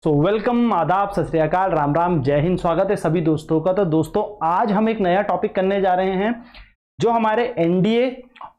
So welcome, आदाब, सत श्री अकाल, राम राम, जय हिंद। स्वागत है सभी दोस्तों का। तो दोस्तों आज हम एक नया टॉपिक करने जा रहे हैं जो हमारे एनडीए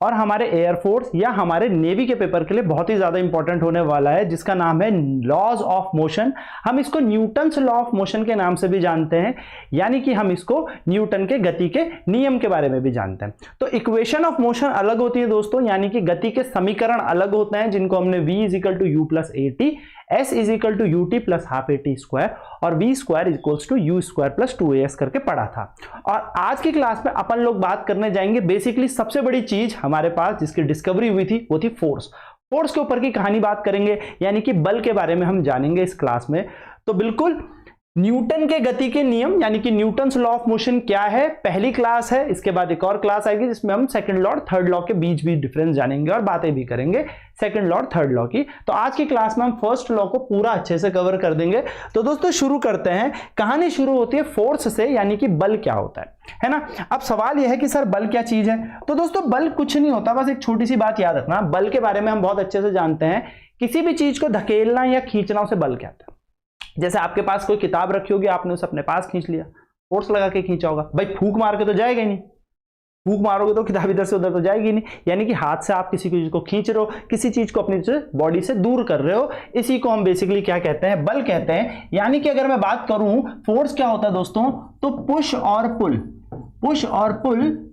और हमारे एयरफोर्स या हमारे नेवी के पेपर के लिए बहुत ही ज्यादा इंपॉर्टेंट होने वाला है, जिसका नाम है लॉज ऑफ मोशन। हम इसको न्यूटन्स लॉ ऑफ मोशन के नाम से भी जानते हैं, यानी कि हम इसको न्यूटन के गति के नियम के बारे में भी जानते हैं। तो इक्वेशन ऑफ मोशन अलग होती है दोस्तों, यानी कि गति के समीकरण अलग होते हैं, जिनको हमने v equal to u plus a t, s is equal to u t plus half a t square और v square equals to u square plus 2as करके पढ़ा था। और आज की क्लास में अपन लोग बात करने जाएंगे बेसिकली सबसे बड़ी चीज हमारे पास जिसकी डिस्कवरी हुई थी वो थी फोर्स। फोर्स के ऊपर की कहानी बात करेंगे, यानी कि बल के बारे में हम जानेंगे इस क्लास में। तो बिल्कुल न्यूटन के गति के नियम यानी कि न्यूटन्स लॉ ऑफ मोशन क्या है, पहली क्लास है। इसके बाद एक और क्लास आएगी जिसमें हम सेकंड लॉ और थर्ड लॉ के बीच भी डिफरेंस जानेंगे और बातें भी करेंगे सेकंड लॉ और थर्ड लॉ की। तो आज की क्लास में हम फर्स्ट लॉ को पूरा अच्छे से कवर कर देंगे। तो दोस्तों शुरू करते हैं। कहानी शुरू होती है फोर्स से, यानी कि बल क्या होता है ना। अब सवाल यह है कि सर बल क्या चीज है। तो दोस्तों बल कुछ नहीं होता, बस एक छोटी सी बात याद रखना, बल के बारे में हम बहुत अच्छे से जानते हैं। किसी भी चीज को धकेलना या खींचना उसे बल कहते हैं। जैसे आपके पास कोई किताब रखी होगी, आपने उसे अपने पास खींच लिया, फोर्स लगा के खींचा होगा। भाई फूंक मार के तो जाएगा ही नहीं, फूंक मारोगे तो किताब इधर से उधर तो जाएगी नहीं। यानी कि हाथ से आप किसी चीज को खींच रहे हो, किसी चीज को अपनी बॉडी से दूर कर रहे हो, इसी को हम बेसिकली क्या कहते हैं, बल कहते हैं। यानी कि अगर मैं बात करूं फोर्स क्या होता है दोस्तों, तो पुश और पुल, पुश और पुल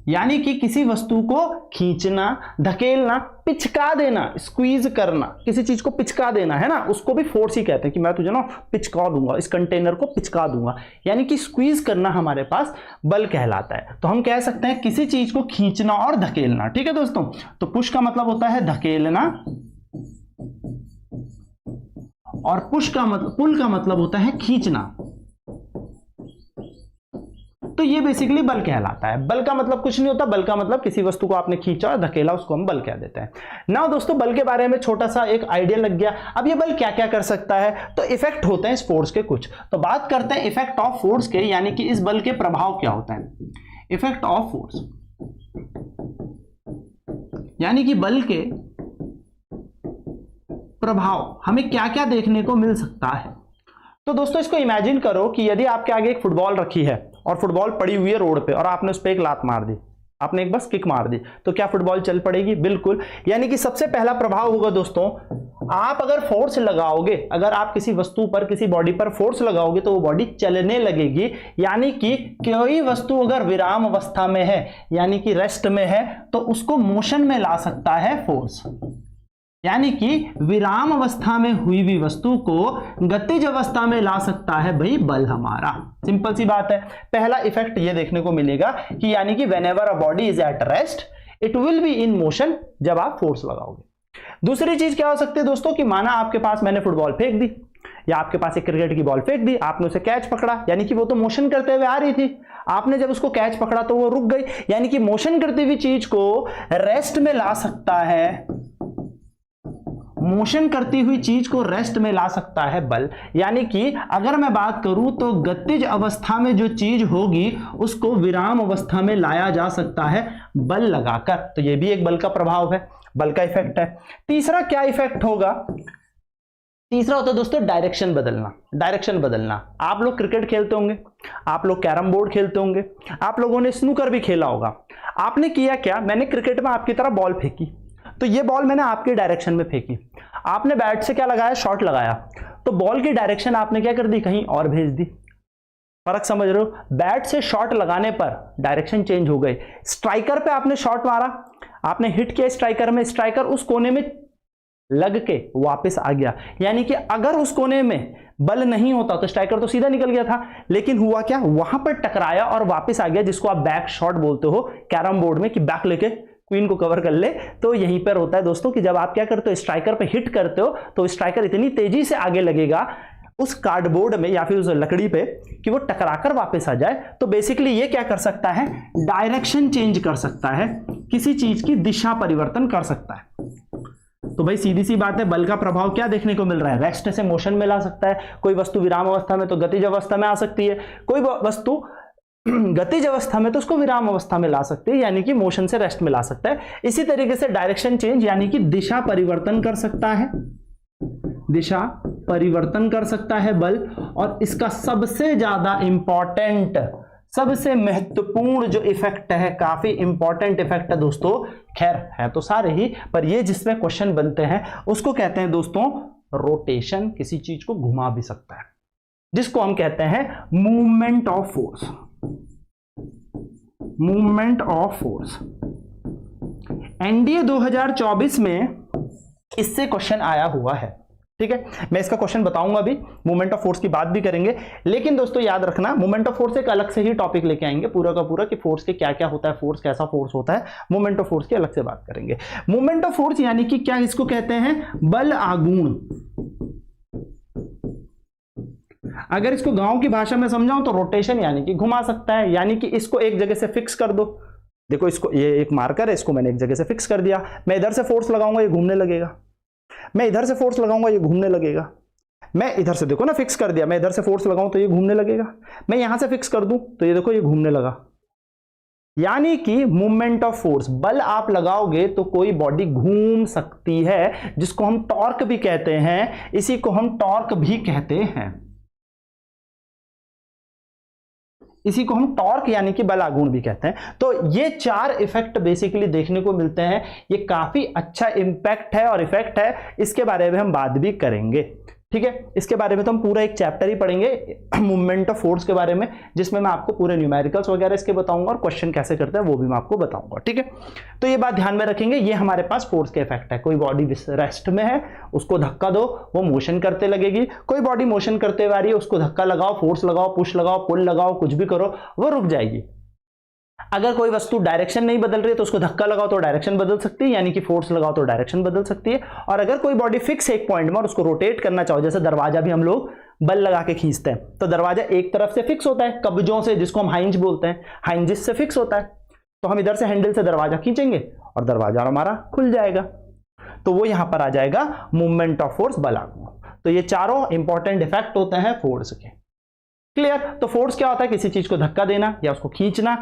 यानी कि किसी वस्तु को खींचना, धकेलना, पिचका देना, स्क्वीज करना, किसी चीज को पिचका देना है ना, उसको भी फोर्स ही कहते हैं। कि मैं तुझे ना पिचका दूंगा, इस कंटेनर को पिचका दूंगा, यानी कि स्क्वीज करना हमारे पास बल कहलाता है। तो हम कह सकते हैं किसी चीज को खींचना और धकेलना। ठीक है दोस्तों। तो पुश का मतलब होता है धकेलना और पुल का मतलब होता है खींचना। तो ये बेसिकली बल कहलाता है। बल का मतलब कुछ नहीं होता, बल का मतलब किसी वस्तु को आपने खींचा और धकेला, उसको हम बल कह देते हैं। नाउ दोस्तों बल के बारे में छोटा सा एक आइडिया लग गया। अब ये बल क्या क्या कर सकता है, तो इफेक्ट होते हैं इस फोर्स के कुछ। तो बात करते हैं इफेक्ट ऑफ फोर्स के, यानी कि इस बल के प्रभाव क्या होता है। इफेक्ट ऑफ फोर्स यानी कि बल के प्रभाव हमें क्या क्या देखने को मिल सकता है। तो दोस्तों इसको इमेजिन करो कि यदि आपके आगे एक फुटबॉल रखी है और फुटबॉल पड़ी हुई है रोड पे और आपने उस पर एक लात मार दी, आपने एक बस किक मार दी, तो क्या फुटबॉल चल पड़ेगी? बिल्कुल। यानी कि सबसे पहला प्रभाव होगा दोस्तों, आप अगर फोर्स लगाओगे, अगर आप किसी वस्तु पर, किसी बॉडी पर फोर्स लगाओगे तो वो बॉडी चलने लगेगी। यानी कि कोई वस्तु अगर विराम अवस्था में है, यानी कि रेस्ट में है, तो उसको मोशन में ला सकता है फोर्स। यानी कि विराम अवस्था में हुई हुई वस्तु को गतिज अवस्था में ला सकता है भाई बल हमारा। सिंपल सी बात है। पहला इफेक्ट ये देखने को मिलेगा कि यानी कि whenever a body is at rest it will be in motion, जब आप फोर्स लगाओगे। दूसरी चीज क्या हो सकती है दोस्तों, कि माना आपके पास मैंने फुटबॉल फेंक दी या आपके पास एक क्रिकेट की बॉल फेंक दी, आपने उसे कैच पकड़ा, यानी कि वो तो मोशन करते हुए आ रही थी, आपने जब उसको कैच पकड़ा तो वो रुक गई। यानी कि मोशन करती हुई चीज को रेस्ट में ला सकता है, मोशन करती हुई चीज को रेस्ट में ला सकता है बल। यानी कि अगर मैं बात करूं तो गतिज अवस्था में जो चीज होगी उसको विराम अवस्था में लाया जा सकता है बल लगाकर। तो यह भी एक बल का प्रभाव है, बल का इफेक्ट है। तीसरा क्या इफेक्ट होगा, तीसरा होता है दोस्तों डायरेक्शन बदलना। डायरेक्शन बदलना, आप लोग क्रिकेट खेलते होंगे, आप लोग कैरम बोर्ड खेलते होंगे, आप लोगों ने स्नूकर भी खेला होगा। आपने किया क्या, मैंने क्रिकेट में आपकी तरह बॉल फेंकी, तो ये बॉल मैंने आपके डायरेक्शन में फेंकी, आपने बैट से क्या लगाया, शॉट लगाया, तो बॉल की डायरेक्शन आपने क्या कर दी, कहीं और भेज दी। फर्क समझ रहे हो। बैट से शॉट लगाने पर डायरेक्शन चेंज हो गई। स्ट्राइकर पे आपने शॉट मारा, आपने हिट किया स्ट्राइकर में, स्ट्राइकर उस कोने में लग के वापस आ गया। यानी कि अगर उस कोने में बल नहीं होता तो स्ट्राइकर तो सीधा निकल गया था, लेकिन हुआ क्या, वहां पर टकराया और वापस आ गया, जिसको आप बैक शॉट बोलते हो कैरम बोर्ड में, कि बैक लेके क्वीन को कवर कर ले। तो यहीं पर होता है दोस्तों कि जब आप क्या करते हो, स्ट्राइकर पे हिट करते हो, तो स्ट्राइकर इतनी तेजी से आगे लगेगा उस कार्डबोर्ड में या फिर उस लकड़ी पे कि वो टकराकर वापस आ जाए। तो बेसिकली ये क्या कर सकता है, डायरेक्शन चेंज कर सकता है, किसी चीज की दिशा परिवर्तन कर सकता है। तो भाई सीधी सी बात है, बल का प्रभाव क्या देखने को मिल रहा है, रेस्ट से मोशन में ला सकता है। कोई वस्तु विराम अवस्था में तो गतिज अवस्था में आ सकती है, कोई वस्तु गतिज अवस्था में तो उसको विराम अवस्था में ला सकते हैं, यानी कि मोशन से रेस्ट में ला सकता है। इसी तरीके से डायरेक्शन चेंज यानी कि दिशा परिवर्तन कर सकता है, दिशा परिवर्तन कर सकता है बल, और इसका सबसे ज्यादा इंपॉर्टेंट, सबसे महत्वपूर्ण जो इफेक्ट है, काफी इंपॉर्टेंट इफेक्ट है दोस्तों, खैर है तो सारे ही, पर ये जिसमें क्वेश्चन बनते हैं उसको कहते हैं दोस्तों रोटेशन। किसी चीज को घुमा भी सकता है, जिसको हम कहते हैं movement of force, movement of force. NDA 2024 में इससे क्वेश्चन आया हुआ है, ठीक है। मैं इसका क्वेश्चन बताऊंगा अभी, मूवमेंट ऑफ फोर्स की बात भी करेंगे, लेकिन दोस्तों याद रखना मूवमेंट ऑफ फोर्स एक अलग से ही टॉपिक लेके आएंगे पूरा का पूरा, कि फोर्स के क्या क्या होता है, फोर्स कैसा फोर्स होता है, मूवमेंट ऑफ फोर्स की अलग से बात करेंगे। मूवमेंट ऑफ फोर्स यानी कि क्या, इसको कहते हैं बल आघूर्ण। अगर इसको गांव की भाषा में समझाऊं तो रोटेशन यानी कि घुमा सकता है, यानी कि इसको एक जगह से फिक्स कर दो। देखो इसको, ये एक मार्कर है, इसको मैंने एक जगह से फिक्स कर दिया, मैं इधर से फोर्स लगाऊंगा ये घूमने लगेगा, मैं इधर से फोर्स लगाऊंगा ये घूमने लगेगा, मैं इधर से, देखो ना फिक्स कर दिया, मैं इधर से फोर्स लगाऊं तो ये घूमने लगेगा, मैं यहां से फिक्स कर दूं तो ये देखो ये घूमने लगा। यानी कि मूवमेंट ऑफ फोर्स, बल आप लगाओगे तो कोई बॉडी घूम सकती है, जिसको हम टॉर्क भी कहते हैं, इसी को हम टॉर्क भी कहते हैं, इसी को हम टॉर्क यानी कि बल आघूर्ण भी कहते हैं। तो ये चार इफेक्ट बेसिकली देखने को मिलते हैं, ये काफी अच्छा इंपैक्ट है और इफेक्ट है, इसके बारे में हम बात भी करेंगे, ठीक है। इसके बारे में तो हम पूरा एक चैप्टर ही पढ़ेंगे मूवमेंट ऑफ फोर्स के बारे में, जिसमें मैं आपको पूरे न्यूमेरिकल्स वगैरह इसके बताऊंगा और क्वेश्चन कैसे करते हैं वो भी मैं आपको बताऊंगा, ठीक है। तो ये बात ध्यान में रखेंगे, ये हमारे पास फोर्स के इफेक्ट है। कोई बॉडी रेस्ट में है, उसको धक्का दो, वो मोशन करते लगेगी। कोई बॉडी मोशन करते हुए आ रही है, उसको धक्का लगाओ, फोर्स लगाओ, पुश लगाओ, पुल लगाओ, कुछ भी करो, वो रुक जाएगी। अगर कोई वस्तु डायरेक्शन नहीं बदल रही है तो उसको धक्का लगाओ तो डायरेक्शन बदल सकती है, यानी कि फोर्स लगाओ तो डायरेक्शन बदल सकती है। और अगर कोई बॉडी फिक्स एक पॉइंट में और उसको रोटेट करना चाहो, जैसे दरवाजा भी हम लोग बल लगा के खींचते हैं, तो दरवाजा एक तरफ से फिक्स होता है कब्जों से, जिसको हम हाइंज बोलते हैं, हाइंजिस से फिक्स होता है, तो हम इधर से हैंडल से दरवाजा खींचेंगे और दरवाजा हमारा खुल जाएगा, तो वो यहां पर आ जाएगा मूवमेंट ऑफ फोर्स, बल आघूर्ण। तो ये चारों इंपॉर्टेंट इफेक्ट होते हैं फोर्स के, क्लियर। तो फोर्स क्या होता है, किसी चीज को धक्का देना या उसको खींचना।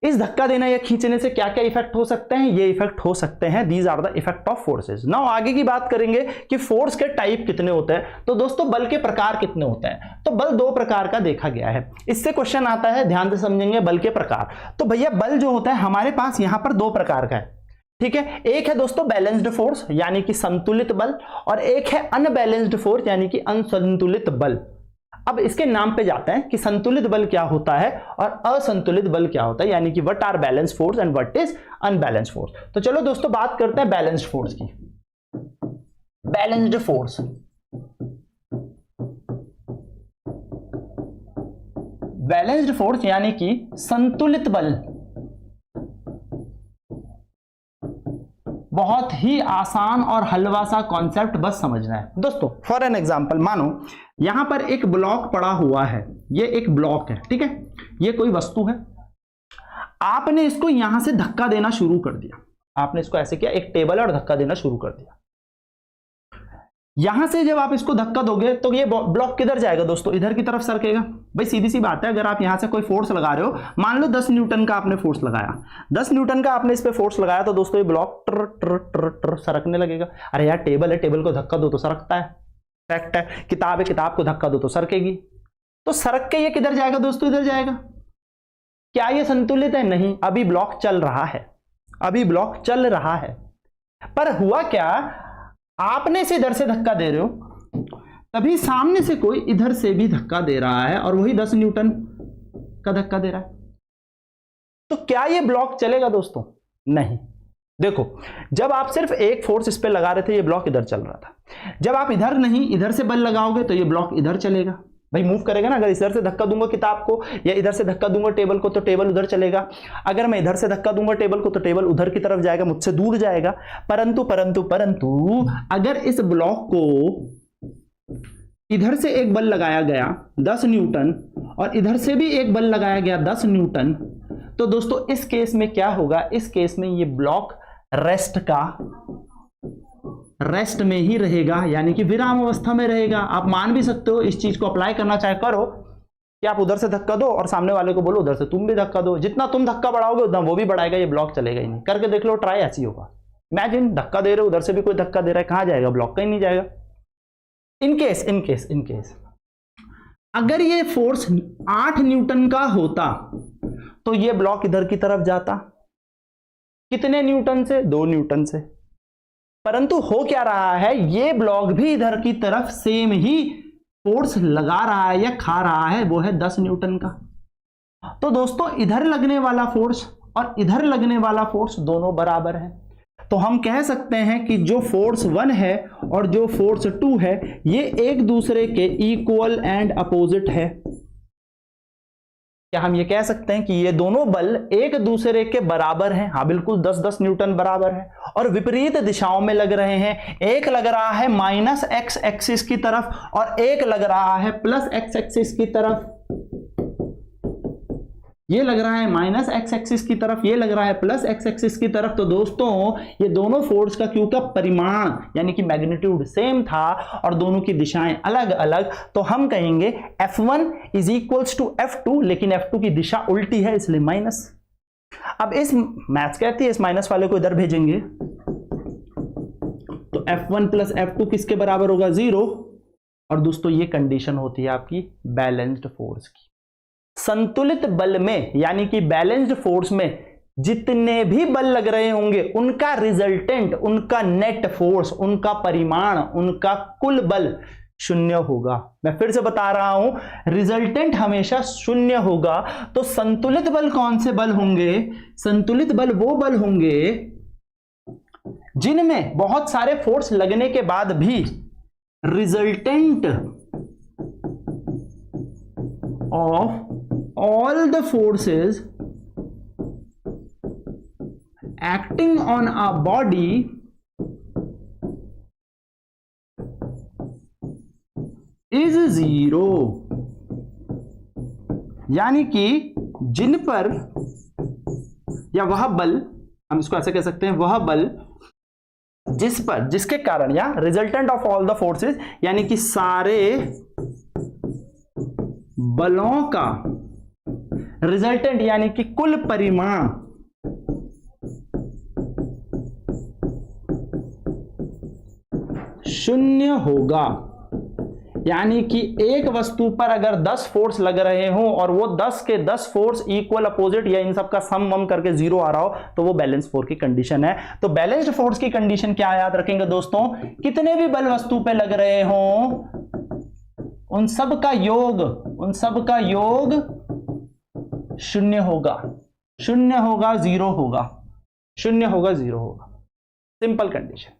इस धक्का देना या खींचने से क्या क्या इफेक्ट हो सकते हैं, ये इफेक्ट हो सकते हैं, these are the effect of forces. Now आगे की बात करेंगे कि फोर्स के टाइप कितने होते हैं। तो दोस्तों बल के प्रकार कितने होते हैं, तो बल दो प्रकार का देखा गया है, इससे क्वेश्चन आता है, ध्यान से समझेंगे बल के प्रकार। तो भैया बल जो होता है हमारे पास यहां पर दो प्रकार का है, ठीक है। एक है दोस्तों बैलेंस्ड फोर्स यानी कि संतुलित बल, और एक है अनबैलेंस्ड फोर्स यानी कि असंतुलित बल। अब इसके नाम पे जाते हैं कि संतुलित बल क्या होता है और असंतुलित बल क्या होता है, यानी कि what are balanced force and what is unbalanced force. तो चलो दोस्तों बात करते हैं बैलेंस्ड फोर्स की। बैलेंस्ड फोर्स, बैलेंस्ड फोर्स यानी कि संतुलित बल, बहुत ही आसान और हलवा सा कॉन्सेप्ट, बस समझना है दोस्तों। फॉर एन एग्जांपल, मानो यहां पर एक ब्लॉक पड़ा हुआ है, ये एक ब्लॉक है, ठीक है, ये कोई वस्तु है, आपने इसको यहां से धक्का देना शुरू कर दिया, आपने इसको ऐसे किया, एक टेबल और धक्का देना शुरू कर दिया। यहां से जब आप इसको धक्का दोगे तो ये ब्लॉक किधर जाएगा दोस्तों, इधर की तरफ सरकेगा। भाई सीधी सी बात है, अगर आप यहां से कोई फोर्स लगा रहे हो, मान लो 10 न्यूटन का आपने फोर्स लगाया, 10 न्यूटन का आपने इस पे फोर्स लगाया, तो दोस्तों ये ब्लॉक टर टर टर टर सरकने लगेगा। अरे यार टेबल है, टेबल को धक्का दो तो सरकता है, फैक्ट है। किताब है, किताब को धक्का दो तो सरकेगी, तो सरक के ये किधर जाएगा दोस्तों, इधर जाएगा। क्या ये संतुलित है, नहीं, अभी ब्लॉक चल रहा है, अभी ब्लॉक चल रहा है। पर हुआ क्या, आपने इसे इधर से धक्का दे रहे हो, तभी सामने से कोई इधर से भी धक्का दे रहा है और वही 10 न्यूटन का धक्का दे रहा है, तो क्या ये ब्लॉक चलेगा दोस्तों, नहीं। देखो जब आप सिर्फ एक फोर्स इस पे लगा रहे थे, ये ब्लॉक इधर चल रहा था, जब आप इधर नहीं इधर से बल लगाओगे तो ये ब्लॉक इधर चलेगा, भाई मूव करेगा ना। अगर इधर से धक्का दूंगा किताब को या इधर से धक्का दूंगा टेबल को तो टेबल उधर चलेगा, अगर मैं इधर से धक्का दूंगा टेबल को तो टेबल उधर की तरफ जाएगा, मुझसे दूर जाएगा। परंतु परंतु परंतु अगर इस ब्लॉक को इधर से एक बल लगाया गया 10 न्यूटन और इधर से भी एक बल लगाया गया 10 न्यूटन, तो दोस्तों इस केस में क्या होगा, इस केस में ये ब्लॉक रेस्ट में ही रहेगा, यानी कि विराम अवस्था में रहेगा। आप मान भी सकते हो, इस चीज को अप्लाई करना चाहे करो कि आप उधर से धक्का दो और सामने वाले को बोलो उधर से तुम भी धक्का दो, जितना तुम धक्का बढ़ाओगे उतना वो भी बढ़ाएगा, ये ब्लॉक चलेगा ही नहीं। करके देख लो, ट्राई ऐसी होगा। इमेजिन धक्का दे रहे हो, उधर से भी कोई धक्का दे रहा है, कहां जाएगा ब्लॉक, कहीं नहीं जाएगा। इनकेस अगर ये फोर्स 8 न्यूटन का होता तो ये ब्लॉक इधर की तरफ जाता, कितने न्यूटन से? 2 न्यूटन से। परंतु हो क्या रहा है, ये ब्लॉक भी इधर की तरफ सेम ही फोर्स लगा रहा है या खा रहा है, वो है 10 न्यूटन का। तो दोस्तों इधर लगने वाला फोर्स और इधर लगने वाला फोर्स दोनों बराबर है। तो हम कह सकते हैं कि जो फोर्स 1 है और जो फोर्स 2 है ये एक दूसरे के इक्वल एंड अपोजिट है। क्या हम ये कह सकते हैं कि ये दोनों बल एक दूसरे के बराबर हैं? हाँ बिल्कुल, 10-10 न्यूटन बराबर है और विपरीत दिशाओं में लग रहे हैं। एक लग रहा है माइनस एक्स एक्सिस की तरफ और एक लग रहा है प्लस एक्स एक्सिस की तरफ। ये लग रहा है माइनस एक्स एक्सिस की तरफ, ये लग रहा है प्लस एक्स एक्सिस की तरफ। तो दोस्तों ये दोनों फोर्स का क्यू का परिमाण यानी कि मैग्नीट्यूड सेम था और दोनों की दिशाएं अलग अलग। तो हम कहेंगे F1 is equals to F2, लेकिन F2 की दिशा उल्टी है इसलिए माइनस। अब इस मैथ्स कहती है इस माइनस वाले को इधर भेजेंगे तो F1 प्लस F2 किसके बराबर होगा? 0। और दोस्तों ये कंडीशन होती है आपकी बैलेंस्ड फोर्स की। संतुलित बल में यानी कि बैलेंस्ड फोर्स में जितने भी बल लग रहे होंगे उनका रिजल्टेंट, उनका नेट फोर्स, उनका परिमाण, उनका कुल बल 0 होगा। मैं फिर से बता रहा हूं, रिजल्टेंट हमेशा 0 होगा। तो संतुलित बल कौन से बल होंगे? संतुलित बल वो बल होंगे जिनमें बहुत सारे फोर्स लगने के बाद भी resultant of all the forces acting on a body is 0। यानी कि जिन पर या वह बल, हम इसको ऐसे कह सकते हैं, वह बल जिस पर, जिसके कारण, या resultant of all the forces यानी कि सारे बलों का रिजल्टेंट यानी कि कुल परिमाण शून्य होगा। यानी कि एक वस्तु पर अगर 10 फोर्स लग रहे हो और वो 10 के 10 फोर्स इक्वल अपोजिट या इन सब का सम वम करके 0 आ रहा हो तो वो बैलेंस फोर्स की कंडीशन है। तो बैलेंस्ड फोर्स की कंडीशन क्या याद रखेंगे दोस्तों? कितने भी बल वस्तु पे लग रहे हो उन सब का योग 0 होगा, 0 होगा, 0 होगा, 0 होगा, 0 होगा। Simple condition.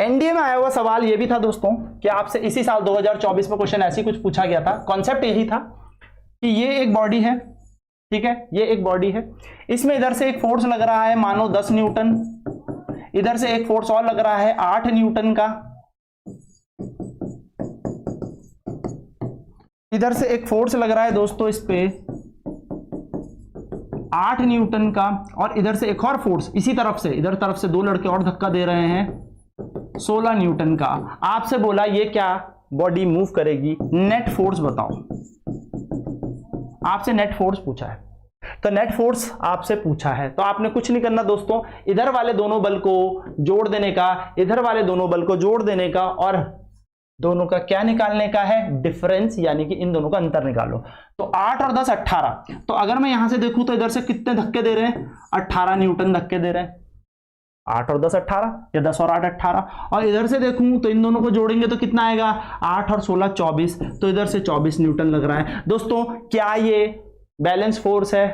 एनडीए में आया हुआ सवाल यह भी था दोस्तों कि आपसे इसी साल 2024 में क्वेश्चन ऐसी कुछ पूछा गया था। कॉन्सेप्ट यही था कि ये एक बॉडी है, ठीक है, ये एक बॉडी है, इसमें इधर से एक फोर्स लग रहा है मानो 10 न्यूटन, इधर से एक फोर्स और लग रहा है 8 न्यूटन का, इधर से एक फोर्स लग रहा है दोस्तों इस पे 8 न्यूटन का, और इधर से एक और फोर्स इसी तरफ से, इधर तरफ से 2 लड़के और धक्का दे रहे हैं 16 न्यूटन का। आपसे बोला ये क्या बॉडी मूव करेगी, नेट फोर्स बताओ। आपसे नेट फोर्स पूछा है, तो नेट फोर्स आपसे पूछा है तो आपने कुछ नहीं करना दोस्तों, इधर वाले दोनों बल को जोड़ देने का, इधर वाले दोनों बल को जोड़ देने का, और दोनों का क्या निकालने का है? डिफरेंस, यानी कि इन दोनों का अंतर निकालो। तो 8 और 10 18। तो अगर मैं यहां से देखूं तो इधर से कितने धक्के दे रहे हैं? 18 न्यूटन धक्के दे रहे हैं। 8 और 10 18 या 10 और 8 18। और इधर से देखूं तो इन दोनों को जोड़ेंगे तो कितना आएगा? 8 और 16 24। तो इधर से 24 न्यूटन लग रहा है। दोस्तों क्या ये बैलेंस फोर्स है?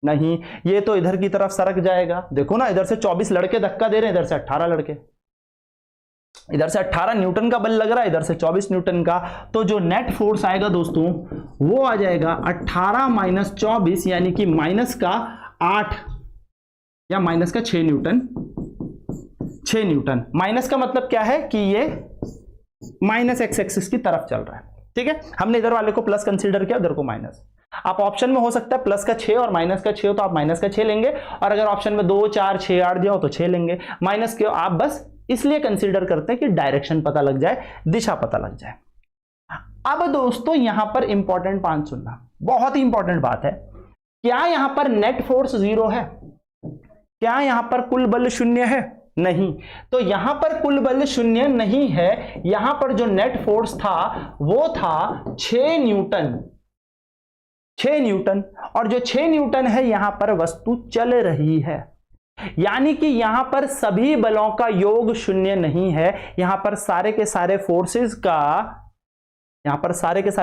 नहीं, ये तो इधर की तरफ सरक जाएगा। देखो ना, इधर से 24 लड़के धक्का दे रहे हैं, इधर से 18 लड़के, इधर से 18 न्यूटन का बल लग रहा है, इधर से 24 न्यूटन का। तो जो नेट फोर्स आएगा दोस्तों वो आ जाएगा 18 माइनस 24 यानी कि माइनस का 8 या माइनस का 6 न्यूटन। 6 न्यूटन। माइनस का मतलब क्या है कि ये माइनस एक्स एक्सिस की तरफ चल रहा है, ठीक है। हमने इधर वाले को प्लस कंसीडर किया, उधर को माइनस। आप ऑप्शन में हो सकता है प्लस का 6 और माइनस का 6 हो तो आप माइनस का 6 लेंगे, और अगर ऑप्शन में 2 4 6 8 दिया हो तो 6 लेंगे। माइनस के आप बस इसलिए कंसीडर करते हैं कि डायरेक्शन पता लग जाए, दिशा पता लग जाए। अब दोस्तों यहां पर इंपॉर्टेंट पॉइंट सुनना, बहुत ही इंपॉर्टेंट बात है। क्या यहां पर नेट फोर्स 0 है? क्या यहां पर कुल बल 0 है? नहीं। तो यहां पर कुल बल शून्य नहीं है, यहां पर जो नेट फोर्स था वो था 6 न्यूटन, 6 न्यूटन। और जो 6 न्यूटन है यहां पर वस्तु चल रही है, यानी कि यहां पर सभी बलों का योग शून्य नहीं है, यहां पर सारे के सारे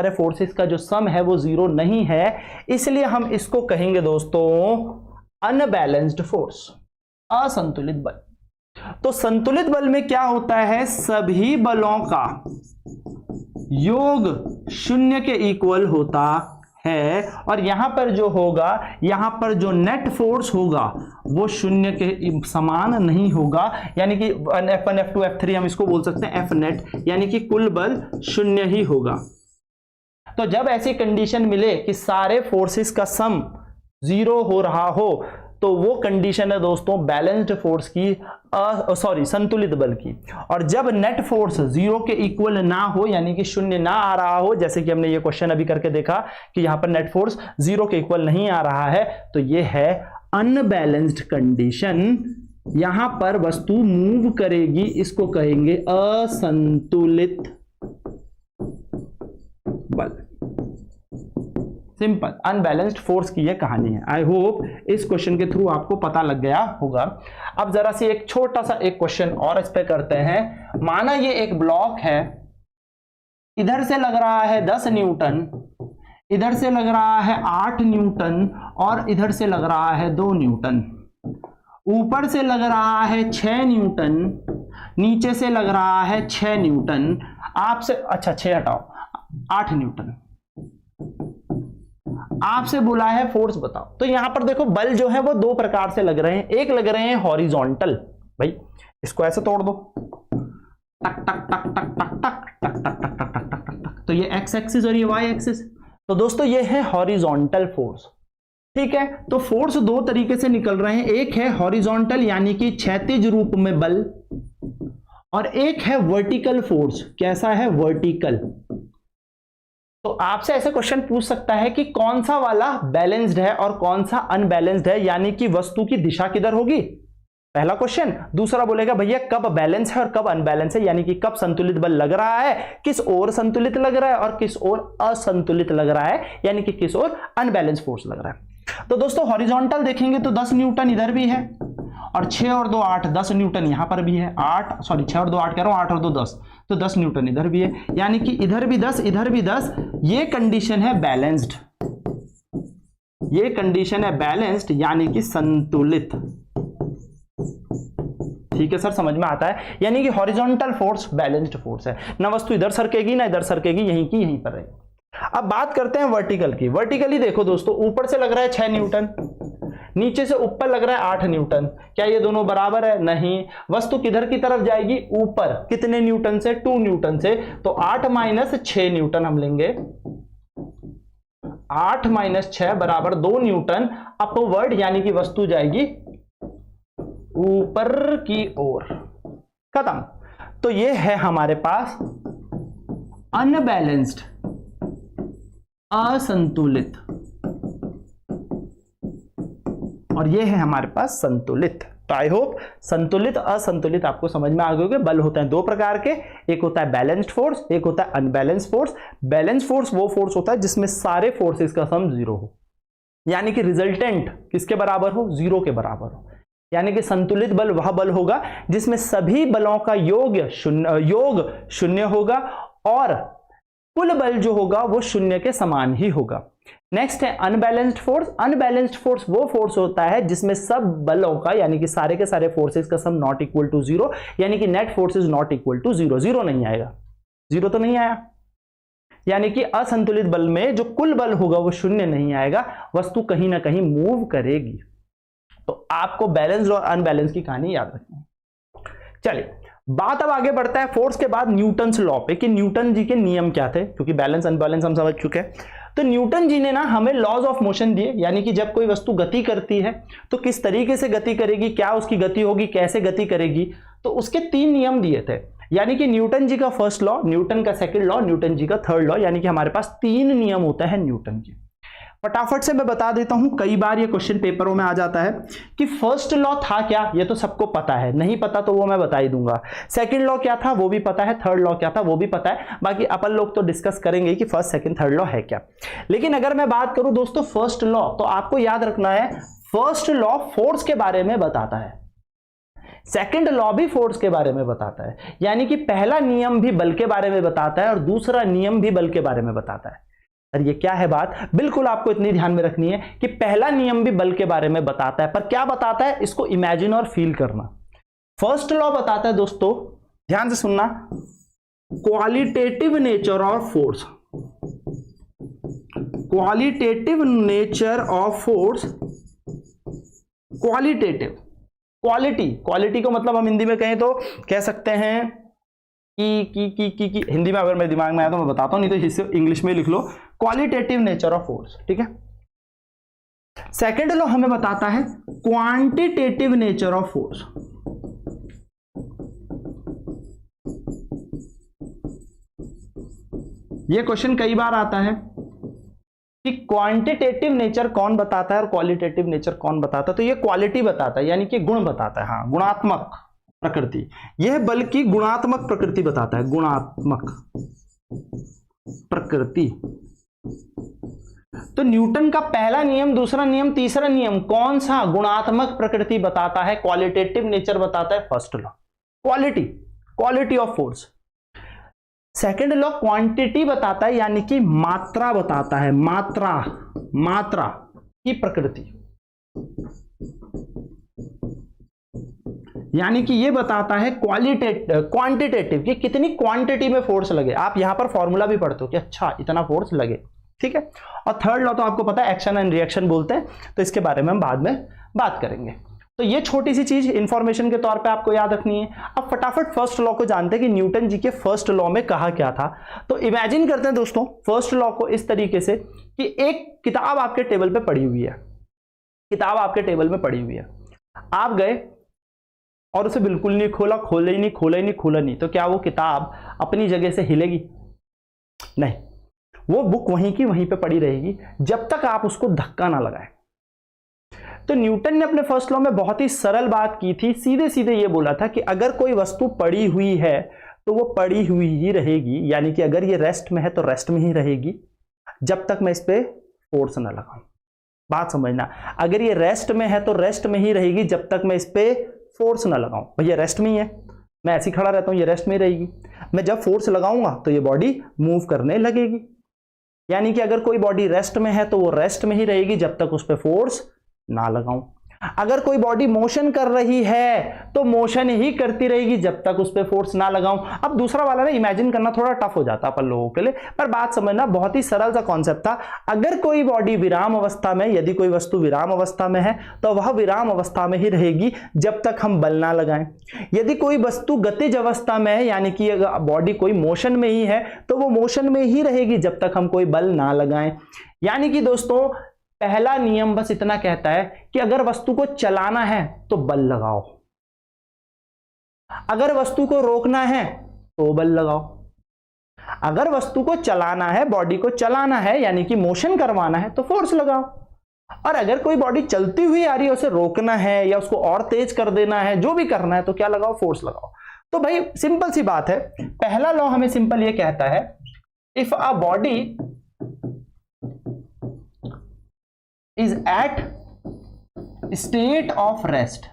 फोर्सेस का जो सम है वो 0 नहीं है। इसलिए हम इसको कहेंगे दोस्तों अनबैलेंस्ड फोर्स, असंतुलित बल। तो संतुलित बल में क्या होता है, सभी बलों का योग शून्य के इक्वल होता है, और यहां पर जो होगा, यहां पर जो नेट फोर्स होगा वो शून्य के समान नहीं होगा, यानी कि F1 F2 F3 हम इसको बोल सकते हैं F नेट, यानी कि कुल बल शून्य ही होगा। तो जब ऐसी कंडीशन मिले कि सारे फोर्सेस का सम 0 हो रहा हो, तो वो कंडीशन है दोस्तों बैलेंस्ड फोर्स की, संतुलित बल की। और जब नेट फोर्स 0 के इक्वल ना हो, यानी कि शून्य ना आ रहा हो, जैसे कि हमने ये क्वेश्चन अभी करके देखा कि यहां पर नेट फोर्स 0 के इक्वल नहीं आ रहा है, तो ये है अनबैलेंस्ड कंडीशन। यहां पर वस्तु मूव करेगी, इसको कहेंगे असंतुलित बल। सिंपल अनबैलेंस्ड फोर्स की यह कहानी है। आई होप इस क्वेश्चन के थ्रू आपको पता लग गया होगा। अब जरा सी एक छोटा सा एक क्वेश्चन और इस पे करते हैं। माना ये एक ब्लॉक है, इधर से लग रहा है 10 न्यूटन, इधर से लग रहा है 8 न्यूटन, और इधर से लग रहा है 2 न्यूटन। ऊपर से लग रहा है 6 न्यूटन, नीचे से लग रहा है 6 न्यूटन। आपसे, अच्छा 6 हटाओ, 8 न्यूटन। आपसे बोला है फोर्स बताओ। तो यहां पर देखो बल जो है वो 2 प्रकार से लग रहे हैं। एक लग रहे हैं हॉरिजॉन्टल, भाई इसको ऐसे तोड़ दो, टक टक टक टक टक टक टक टक टक टक टक टक टक, तो ये एक्स एक्सिस और ये वाई एक्सिस। तो दोस्तों ये है हॉरिजॉन्टल फोर्स, ठीक है। तो फोर्स 2 तरीके से निकल रहे हैं, एक है हॉरिजॉन्टल यानी कि क्षैतिज रूप में बल, और एक है वर्टिकल फोर्स। कैसा है, वर्टिकल। तो आपसे ऐसे क्वेश्चन पूछ सकता है कि कौन सा वाला बैलेंस्ड है और कौन सा अनबैलेंस्ड है, यानी कि वस्तु की दिशा किधर होगी, पहला क्वेश्चन। दूसरा बोलेगा भैया कब बैलेंस है और कब अनबैलेंस है, यानी कि कब संतुलित बल लग रहा है, किस ओर संतुलित लग रहा है और किस ओर असंतुलित लग रहा है, यानी कि किस ओर अनबैलेंस फोर्स लग रहा है। तो दोस्तों हॉरिजॉन्टल देखेंगे तो 10 न्यूटन इधर भी है, और 6 और 2 8, 10 न्यूटन यहां पर भी है। 6 और 2 8 कह रहा हूं, 8 और 2 10, तो 10 न्यूटन इधर भी है, यानी कि इधर भी 10 इधर भी 10। ये कंडीशन है बैलेंस्ड, ये कंडीशन है बैलेंस्ड यानी कि संतुलित। ठीक है सर, समझ में आता है। यानी कि हॉरिजॉन्टल फोर्स बैलेंस्ड फोर्स है, ना वस्तु इधर सरकेगी ना इधर सरकेगी, यहीं की यहीं पर रहेगी। अब बात करते हैं वर्टिकल की। वर्टिकली देखो दोस्तों, ऊपर से लग रहा है 6 न्यूटन, नीचे से ऊपर लग रहा है 8 न्यूटन। क्या ये दोनों बराबर है, नहीं। वस्तु किधर की तरफ जाएगी, ऊपर। कितने न्यूटन से, 2 न्यूटन से। तो 8 माइनस 6 न्यूटन हम लेंगे, 8 माइनस 6 बराबर 2 न्यूटन अपवर्ड, यानी कि वस्तु जाएगी ऊपर की ओर। खत्म। तो ये है हमारे पास अनबैलेंस्ड, असंतुलित, और ये है हमारे पास संतुलित। तो आई होप संतुलित असंतुलित आपको समझ में आ गए होंगे। बल होते हैं 2 प्रकार के, एक होता है बैलेंस्ड फोर्स, एक होता है अनबैलेंस्ड फोर्स। बैलेंस्ड फोर्स वो फोर्स होता है जिसमें सारे फोर्सेस का सम 0 हो, यानी कि रिजल्टेंट किसके बराबर हो, 0 के बराबर हो। यानी कि संतुलित बल वह बल होगा जिसमें सभी बलों का योग शून्य होगा, और कुल बल जो होगा वो 0 के समान ही होगा। नेक्स्ट है अनबैलेंस्ड फोर्स। अनबैलेंस्ड फोर्स वो फोर्स होता है जिसमें सब बलों का, यानी कि सारे के सारे फोर्सेस का सम नॉट इक्वल टू 0, यानी कि net force is not equal to 0। 0 नहीं आएगा, 0 तो नहीं आया, यानी कि असंतुलित बल में जो कुल बल होगा वो 0 नहीं आएगा, वस्तु कहीं ना कहीं मूव करेगी। तो आपको बैलेंस और अनबैलेंस की कहानी याद रखनी। चलिए बात अब आगे बढ़ता है फोर्स के बाद न्यूटन्स लॉ पे, कि न्यूटन जी के नियम क्या थे, क्योंकि बैलेंस अनबैलेंस हम समझ चुके हैं। तो न्यूटन जी ने ना हमें लॉज ऑफ मोशन दिए, यानी कि जब कोई वस्तु गति करती है तो किस तरीके से गति करेगी, क्या उसकी गति होगी, कैसे गति करेगी। तो उसके 3 नियम दिए थे, यानी कि न्यूटन जी का फर्स्ट लॉ, न्यूटन का सेकंड लॉ, न्यूटन जी का थर्ड लॉ, यानी कि हमारे पास 3 नियम होता है न्यूटन के। फटाफट से मैं बता देता हूं, कई बार ये क्वेश्चन पेपरों में आ जाता है कि फर्स्ट लॉ था क्या, ये तो सबको पता है, नहीं पता तो वो मैं बता ही दूंगा। सेकंड लॉ क्या था वो भी पता है, थर्ड लॉ क्या था वो भी पता है, बाकी अपन लोग तो डिस्कस करेंगे कि फर्स्ट सेकंड थर्ड लॉ है क्या। लेकिन अगर मैं बात करूं दोस्तों फर्स्ट लॉ, तो आपको याद रखना है फर्स्ट लॉ फोर्स के बारे में बताता है, सेकंड लॉ भी फोर्स के बारे में बताता है, यानी कि पहला नियम भी बल के बारे में बताता है और दूसरा नियम भी बल के बारे में बताता है। और ये क्या है बात, बिल्कुल आपको इतनी ध्यान में रखनी है कि पहला नियम भी बल के बारे में बताता है, पर क्या बताता है इसको इमेजिन और फील करना। फर्स्ट लॉ बताता है दोस्तों, ध्यान से सुनना, qualitative nature of force, qualitative nature of force, qualitative, quality को मतलब हम हिंदी में कहें तो कह सकते हैं कि हिंदी में अगर मेरे दिमाग में आया तो मैं बताता हूं, नहीं तो इसे इंग्लिश में लिख लो, क्वालिटेटिव नेचर ऑफ फोर्स, ठीक है। सेकेंड लॉ हमें बताता है क्वांटिटेटिव नेचर ऑफ फोर्स, ये क्वेश्चन कई बार आता है कि क्वांटिटेटिव नेचर कौन बताता है और क्वालिटेटिव नेचर कौन बताता है, तो ये क्वालिटी बताता है यानी कि गुण बताता है, हाँ गुणात्मक प्रकृति, यह बल की गुणात्मक प्रकृति बताता है, गुणात्मक प्रकृति। तो न्यूटन का पहला नियम, दूसरा नियम, तीसरा नियम कौन सा गुणात्मक प्रकृति बताता है, क्वालिटेटिव नेचर बताता है first law, quality, quality of force. Second law quantity बताता है यानी कि मात्रा बताता है, मात्रा, मात्रा की प्रकृति, यानी कि ये बताता है क्वांटिटेटिव कि कितनी क्वांटिटी में फोर्स लगे। आप यहां पर फॉर्मूला भी पढ़ते हो कि अच्छा इतना फोर्स लगे, ठीक है। और थर्ड लॉ तो आपको पता है एक्शन एंड रिएक्शन बोलते हैं, तो इसके बारे में हम बाद में बात करेंगे। तो ये छोटी सी चीज इंफॉर्मेशन के तौर पे आपको याद रखनी है। अब फटाफट फर्स्ट लॉ को जानते हैं कि न्यूटन जी के फर्स्ट लॉ में कहा क्या था। तो इमेजिन करते हैं दोस्तों फर्स्ट लॉ को इस तरीके से कि एक किताब आपके टेबल पे पड़ी हुई है, किताब आपके टेबल में पड़ी हुई है, आप गए और उसे बिल्कुल नहीं खोला, खोला ही नहीं, तो क्या वो किताब अपनी जगह से हिलेगी? नहीं, वो बुक वहीं की वहीं पे पड़ी रहेगी जब तक आप उसको धक्का ना लगाएं। तो न्यूटन ने अपने फर्स्ट लॉ में बहुत ही सरल बात की थी, सीधे सीधे ये बोला था कि अगर कोई वस्तु पड़ी हुई है तो वो पड़ी हुई ही रहेगी, यानी कि अगर ये रेस्ट में है तो रेस्ट में ही रहेगी जब तक मैं इस पे फोर्स ना लगाऊं। बात समझना, अगर ये रेस्ट में है तो रेस्ट में ही रहेगी जब तक मैं इस पे फोर्स ना लगाऊं। भैया रेस्ट में ही है, मैं ऐसे ही खड़ा रहता हूं, ये रेस्ट में ही रहेगी, मैं जब फोर्स लगाऊंगा तो ये बॉडी मूव करने लगेगी। यानी कि अगर कोई बॉडी रेस्ट में है तो वो रेस्ट में ही रहेगी जब तक उस पर फोर्स ना लगाऊं। अगर कोई बॉडी मोशन कर रही है तो मोशन ही करती रहेगी जब तक उस पर फोर्स ना लगाऊं। अब दूसरा वाला ना इमेजिन करना थोड़ा टफ हो जाता अपन लोगों के लिए, पर बात समझना, बहुत ही सरल सा कॉन्सेप्ट था। अगर कोई बॉडी विराम अवस्था में, यदि कोई वस्तु विराम अवस्था में है तो वह विराम अवस्था में ही रहेगी जब तक हम बल ना लगाएं। यदि कोई वस्तु गतिज अवस्था में है, यानी कि बॉडी कोई मोशन में ही है, तो वो मोशन में ही रहेगी जब तक हम कोई बल ना लगाएं। यानी कि दोस्तों पहला नियम बस इतना कहता है कि अगर वस्तु को चलाना है तो बल लगाओ, अगर वस्तु को रोकना है तो बल लगाओ। अगर वस्तु को चलाना है, बॉडी को चलाना है यानी कि मोशन करवाना है तो फोर्स लगाओ, और अगर कोई बॉडी चलती हुई आ रही है, उसे रोकना है या उसको और तेज कर देना है, जो भी करना है तो क्या लगाओ? फोर्स लगाओ। तो भाई सिंपल सी बात है, पहला लॉ हमें सिंपल ये कहता है, if a body is at state of rest।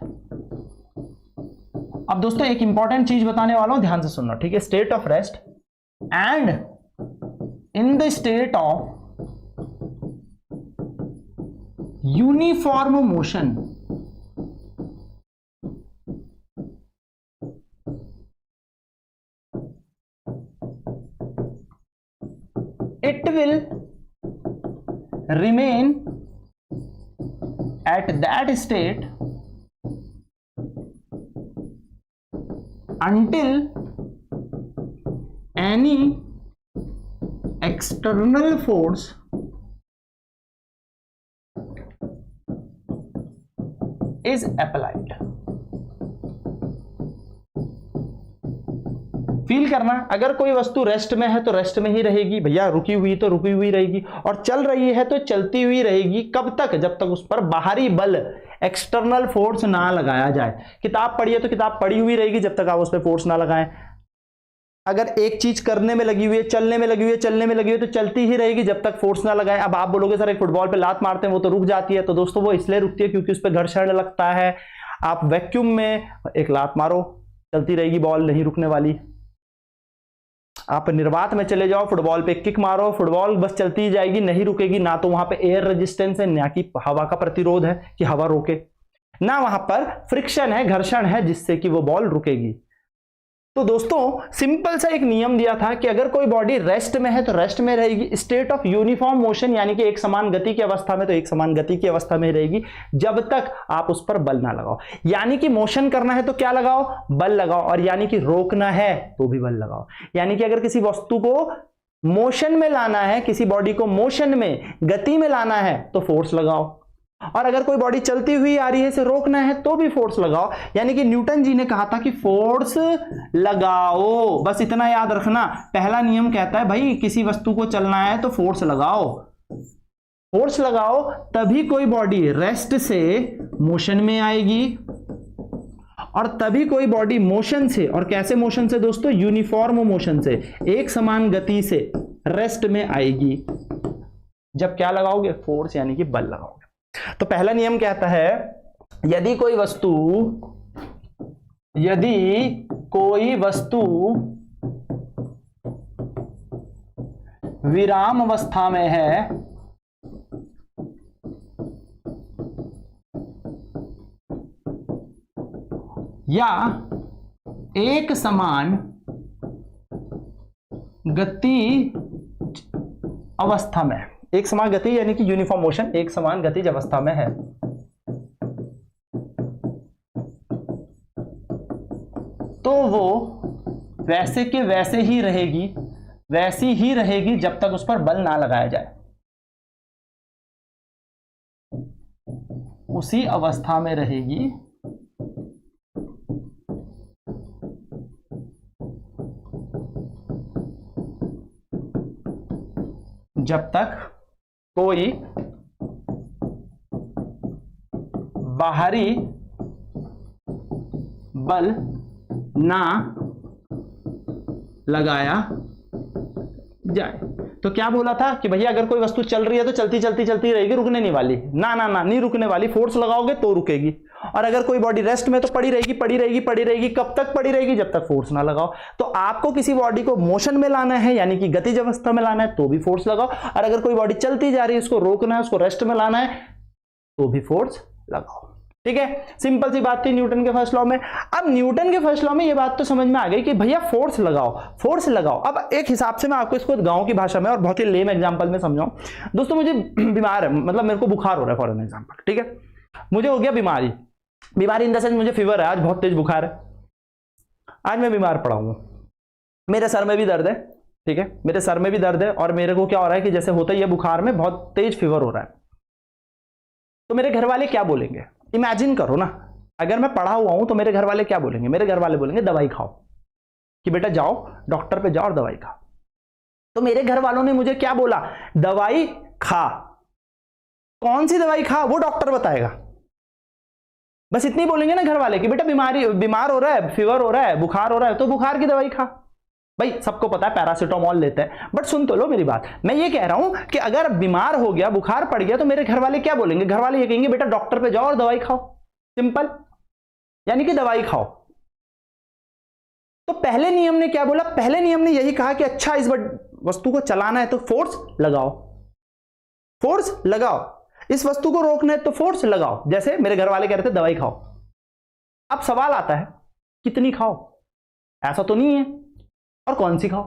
अब दोस्तों एक इंपॉर्टेंट चीज बताने वाला हूं, ध्यान से सुनना, ठीक है। State of rest and in the state of uniform motion, it will remain at that state until any external force is applied। Feel करना, अगर कोई वस्तु रेस्ट में है तो रेस्ट में ही रहेगी भैया, रुकी हुई तो रुकी हुई रहेगी, और चल रही है तो चलती हुई रहेगी। कब तक? जब तक उस पर बाहरी बल, एक्सटर्नल फोर्स ना लगाया जाए। किताब पढ़ी है तो किताब पढ़ी हुई रहेगी जब तक आप उस पर फोर्स ना लगाएं। अगर एक चीज करने में लगी हुई है, चलने में लगी हुई है, चलने में लगी हुई है, तो चलती ही रहेगी जब तक फोर्स ना लगाएं। अब आप बोलोगे सर एक फुटबॉल पे लात मारते हैं वो तो रुक जाती है, तो दोस्तों वो इसलिए रुकती है क्योंकि उस पर घर्षण लगता है। आप वैक्यूम में एक लात मारो, चलती रहेगी बॉल, नहीं रुकने वाली। आप निर्वात में चले जाओ, फुटबॉल पे किक मारो, फुटबॉल बस चलती ही जाएगी, नहीं रुकेगी। ना तो वहां पे एयर रेजिस्टेंस है, ना कि हवा का प्रतिरोध है कि हवा रोके, ना वहां पर फ्रिक्शन है, घर्षण है जिससे कि वो बॉल रुकेगी। तो दोस्तों सिंपल सा एक नियम दिया था कि अगर कोई बॉडी रेस्ट में है तो रेस्ट में रहेगी, स्टेट ऑफ यूनिफॉर्म मोशन यानी कि एक समान गति की अवस्था में तो एक समान गति की अवस्था में रहेगी जब तक आप उस पर बल ना लगाओ। यानी कि मोशन करना है तो क्या लगाओ? बल लगाओ, और यानी कि रोकना है तो भी बल लगाओ। यानी कि अगर किसी वस्तु को मोशन में लाना है, किसी बॉडी को मोशन में, गति में लाना है तो फोर्स लगाओ, और अगर कोई बॉडी चलती हुई आ रही है इसे रोकना है तो भी फोर्स लगाओ। यानी कि न्यूटन जी ने कहा था कि फोर्स लगाओ, बस इतना याद रखना। पहला नियम कहता है भाई किसी वस्तु को चलना है तो फोर्स लगाओ, फोर्स लगाओ तभी कोई बॉडी रेस्ट से मोशन में आएगी, और तभी कोई बॉडी मोशन से, और कैसे मोशन से दोस्तों? यूनिफॉर्म मोशन से, एक समान गति से रेस्ट में आएगी जब क्या लगाओगे? फोर्स यानी कि बल लगाओगे। तो पहला नियम कहता है यदि कोई वस्तु विराम अवस्था में है या एक समान गति अवस्था में, एक समान गति यानी कि यूनिफॉर्म मोशन, एक समान गतिज अवस्था में है, तो वो वैसे के वैसे ही रहेगी, वैसी ही रहेगी जब तक उस पर बल ना लगाया जाए। उसी अवस्था में रहेगी जब तक कोई बाहरी बल ना लगाया जाए। तो क्या बोला था कि भैया अगर कोई वस्तु चल रही है तो चलती चलती चलती रहेगी, रुकने नहीं वाली। ना ना ना, नहीं रुकने वाली, फोर्स लगाओगे तो रुकेगी। और अगर कोई बॉडी रेस्ट में तो पड़ी रहेगी पड़ी रहेगी पड़ी रहेगी। कब तक पड़ी रहेगी? जब तक फोर्स ना लगाओ। तो आपको किसी बॉडी को मोशन में लाना है यानी कि गतिज अवस्था में लाना है तो भी फोर्स लगाओ, और अगर कोई बॉडी चलती जा रही है उसको रोकना है, उसको रेस्ट में लाना है तो भी फोर्स लगाओ। ठीक है, सिंपल सी बात थी न्यूटन के फर्स्ट लॉ में। अब न्यूटन के फर्स्ट लॉ में ये बात तो समझ में आ गई कि भैया फोर्स लगाओ, फोर्स लगाओ। अब एक हिसाब से मैं आपको इसको गांव की भाषा में और बहुत ही लेम एग्जांपल में समझाऊं। दोस्तों मुझे बीमार है, मतलब मेरे को बुखार हो रहा है फॉर एन एग्जांपल, ठीक है, मुझे हो गया बीमारी इन द सेंस मुझे फीवर है, आज बहुत तेज बुखार है, आज मैं बीमार पड़ा हूं, मेरे सर में भी दर्द है, ठीक है, मेरे सर में भी दर्द है, और मेरे को क्या हो रहा है कि जैसे होता ही है बुखार में बहुत तेज फीवर हो रहा है। तो मेरे घर वाले क्या बोलेंगे? इमेजिन करो ना, अगर मैं पढ़ा हुआ हूं तो मेरे घर वाले क्या बोलेंगे? मेरे घर वाले बोलेंगे दवाई खाओ, कि बेटा जाओ डॉक्टर पे जाओ और दवाई खाओ। तो मेरे घर वालों ने मुझे क्या बोला? दवाई खा। कौन सी दवाई खा वो डॉक्टर बताएगा, बस इतनी बोलेंगे ना घर वाले कि बेटा बीमार हो रहा है, फीवर हो रहा है, बुखार हो रहा है तो बुखार की दवाई खा। भाई सबको पता है पैरासीटामोल लेते हैं, बट सुन तो लो मेरी बात। मैं ये कह रहा हूं कि अगर बीमार हो गया, बुखार पड़ गया, तो मेरे घर वाले क्या बोलेंगे? घर वाले ये कहेंगे बेटा डॉक्टर पे जाओ और दवाई खाओ, सिंपल, यानी कि दवाई खाओ। तो पहले नियम ने क्या बोला? पहले नियम ने यही कहा कि अच्छा इस वस्तु को चलाना है तो फोर्स लगाओ, फोर्स लगाओ, इस वस्तु को रोकना है तो फोर्स लगाओ। जैसे मेरे घर वाले कह रहे थे दवाई खाओ। अब सवाल आता है कितनी खाओ? ऐसा तो नहीं है, और कौन सी खाओ?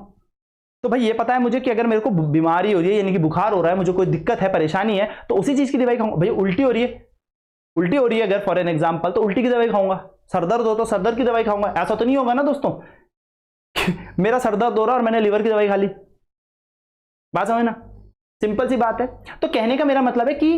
तो भाई ये पता है मुझे कि अगर मेरे को बीमारी हो रही है यानी कि बुखार हो रहा है, मुझे कोई दिक्कत है, परेशानी है, तो उसी चीज की दवाई खाऊंगा। भाई उल्टी हो रही है अगर फॉर एन एग्जांपल, तो उल्टी की दवाई खाऊंगा। सरदर्द हो तो सरदर्द की दवाई खाऊंगा। ऐसा तो नहीं होगा ना दोस्तों मेरा सरदर्द हो रहा और मैंने लीवर की दवाई खा ली, बात समझ ना, सिंपल सी बात है। तो कहने का मेरा मतलब है कि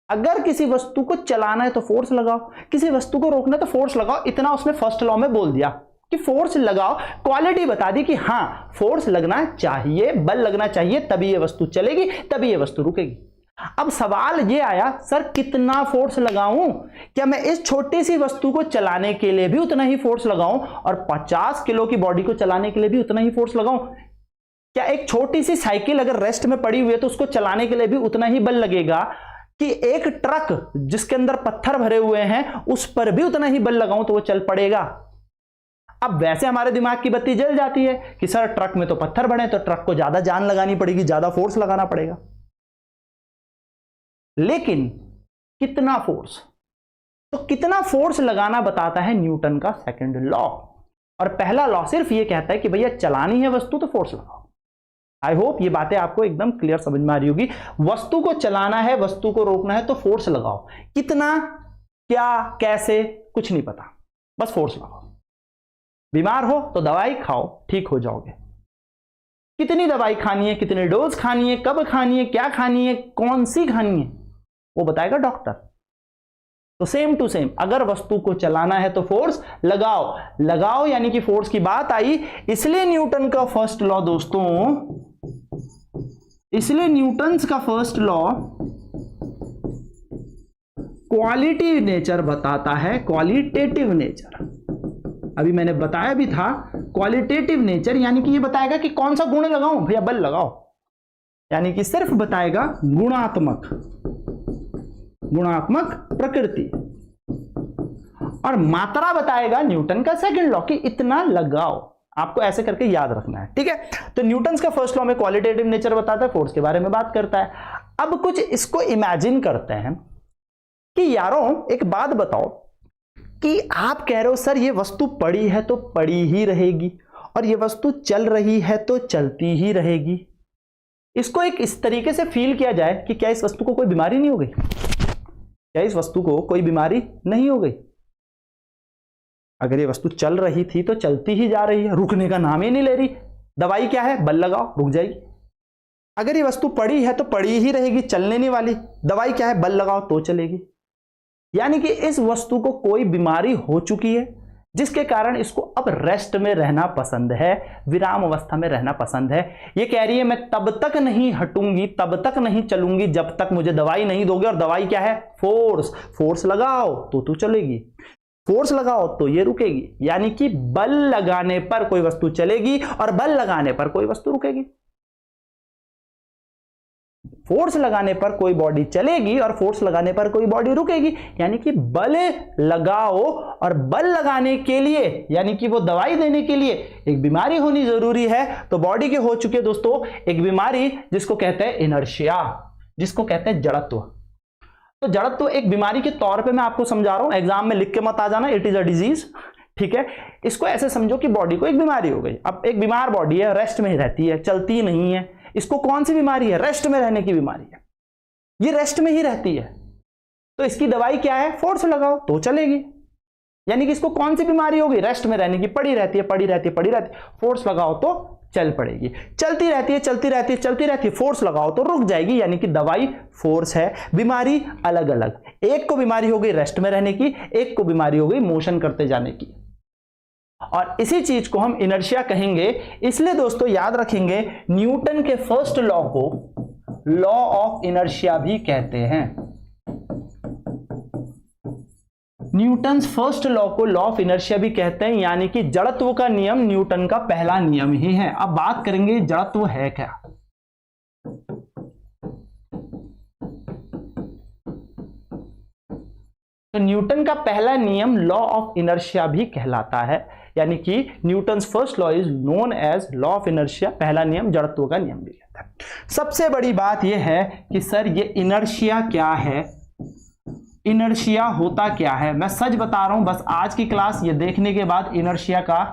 अगर किसी वस्तु को चलाना है तो फोर्स लगाओ, किसी वस्तु को रोकना है तो फोर्स लगाओ। इतना उसने फर्स्ट लॉ में बोल दिया कि फोर्स लगाओ, क्वालिटी बता दी कि हाँ फोर्स लगना चाहिए, बल लगना चाहिए, तभी ये वस्तु चलेगी, तभी ये वस्तु रुकेगी। अब सवाल ये आया, सर कितना फोर्स लगाऊं? क्या मैं इस छोटी सी वस्तु को चलाने के लिए भी उतना ही फोर्स लगाऊं और 50 किलो की बॉडी को चलाने के लिए भी उतना ही फोर्स लगाऊं? क्या एक छोटी सी साइकिल अगर रेस्ट में पड़ी हुई है तो उसको चलाने के लिए भी उतना ही बल लगेगा कि एक ट्रक जिसके अंदर पत्थर भरे हुए हैं उस पर भी उतना ही बल लगाऊं तो वो चल पड़ेगा? अब वैसे हमारे दिमाग की बत्ती जल जाती है कि सर ट्रक में तो पत्थर भरे, तो ट्रक को ज्यादा जान लगानी पड़ेगी, ज्यादा फोर्स लगाना पड़ेगा। लेकिन कितना फोर्स? तो कितना फोर्स लगाना बताता है न्यूटन का सेकंड लॉ, और पहला लॉ सिर्फ ये कहता है कि भैया चलानी है वस्तु तो फोर्स लगाओ। आई होप ये बातें आपको एकदम क्लियर समझ में आ रही होगी। वस्तु को चलाना है, वस्तु को रोकना है तो फोर्स लगाओ। कितना, क्या, कैसे, कुछ नहीं पता, बस फोर्स लगाओ। बीमार हो तो दवाई खाओ, ठीक हो जाओगे। कितनी दवाई खानी है, कितनी डोज खानी है, कब खानी है, क्या खानी है, कौन सी खानी है, वो बताएगा डॉक्टर। तो सेम टू सेम, अगर वस्तु को चलाना है तो फोर्स लगाओ। लगाओ यानी कि फोर्स की बात आई, इसलिए न्यूटन का फर्स्ट लॉ दोस्तों, इसलिए न्यूटन्स का फर्स्ट लॉ क्वालिटी नेचर बताता है, क्वालिटेटिव नेचर। अभी मैंने बताया भी था क्वालिटेटिव नेचर, यानी कि ये बताएगा कि कौन सा गुण लगाऊं, भैया बल लगाओ, यानी कि सिर्फ बताएगा गुणात्मक, गुणात्मक प्रकृति, और मात्रा बताएगा न्यूटन का सेकंड लॉ कि इतना लगाओ। आपको ऐसे करके याद रखना है, ठीक है। तो न्यूटन का फर्स्ट लॉ में क्वालिटेटिव नेचर बताता है, फोर्स के बारे में बात करता है। अब कुछ इसको इमेजिन करते हैं कि यारों एक बात बताओ कि आप कह रहे हो सर ये वस्तु पड़ी है तो पड़ी ही रहेगी, और ये वस्तु चल रही है तो चलती ही रहेगी। इसको एक इस तरीके से फील किया जाए कि क्या इस वस्तु को कोई बीमारी नहीं हो गई? क्या इस वस्तु को कोई बीमारी नहीं हो गई? अगर ये वस्तु चल रही थी तो चलती ही जा रही है, रुकने का नाम ही नहीं ले रही। दवाई क्या है? बल लगाओ, रुक जाएगी। अगर ये वस्तु पड़ी है तो पड़ी ही रहेगी, चलने नहीं वाली। दवाई क्या है? बल लगाओ तो चलेगी। यानी कि इस वस्तु को कोई बीमारी हो चुकी है, जिसके कारण इसको अब रेस्ट में रहना पसंद है, विराम अवस्था में रहना पसंद है। ये कह रही है मैं तब तक नहीं हटूंगी, तब तक नहीं चलूंगी जब तक मुझे दवाई नहीं दोगे। और दवाई क्या है? फोर्स। फोर्स लगाओ तो चलेगी, फोर्स लगाओ तो ये रुकेगी। यानी कि बल लगाने पर कोई वस्तु चलेगी और बल लगाने पर कोई वस्तु रुकेगी। फोर्स लगाने पर कोई बॉडी चलेगी और फोर्स लगाने पर कोई बॉडी रुकेगी। यानी कि बल लगाओ, और बल लगाने के लिए यानी कि वो दवाई देने के लिए एक बीमारी होनी जरूरी है। तो बॉडी के हो चुके दोस्तों एक बीमारी जिसको कहते हैं इनर्शिया, जिसको कहते हैं जड़त्व। तो जड़त्व एक बीमारी के तौर पे मैं आपको समझा रहा हूं, एग्जाम में लिख के मत आ जाना, इट इज अ डिजीज, ठीक है। इसको ऐसे समझो कि बॉडी को एक बीमारी हो गई। अब एक बीमार बॉडी है, रेस्ट में ही रहती है, चलती नहीं है। इसको कौन सी बीमारी है? रेस्ट में रहने की बीमारी है। ये रेस्ट में ही रहती है, तो इसकी दवाई क्या है? फोर्स लगाओ तो चलेगी। यानी कि इसको कौन सी बीमारी होगी? रेस्ट में रहने की, पड़ी रहती है, पड़ी रहती है, पड़ी रहती है, फोर्स लगाओ तो चल पड़ेगी। चलती रहती है, चलती रहती है, चलती रहती है, फोर्स लगाओ तो रुक जाएगी। यानी कि दवाई फोर्स है, बीमारी अलग अलग। एक को बीमारी हो गई रेस्ट में रहने की, एक को बीमारी हो गई मोशन करते जाने की, और इसी चीज को हम इनर्शिया कहेंगे। इसलिए दोस्तों याद रखेंगे, न्यूटन के फर्स्ट लॉ को लॉ ऑफ इनर्शिया भी कहते हैं। न्यूटन्स फर्स्ट लॉ को लॉ ऑफ इनर्शिया भी कहते हैं, यानी कि जड़त्व का नियम न्यूटन का पहला नियम ही है। अब बात करेंगे जड़त्व है क्या। तो न्यूटन का पहला नियम लॉ ऑफ इनर्शिया भी कहलाता है, यानी कि Newton's first law is known as law of inertia. पहला नियम जड़त्व का नियम भी कहता है। सबसे बड़ी बात यह है कि सर ये इनर्शिया क्या है, इनर्शिया होता क्या है। मैं सच बता रहा हूं, बस आज की क्लास ये देखने के बाद इनर्शिया का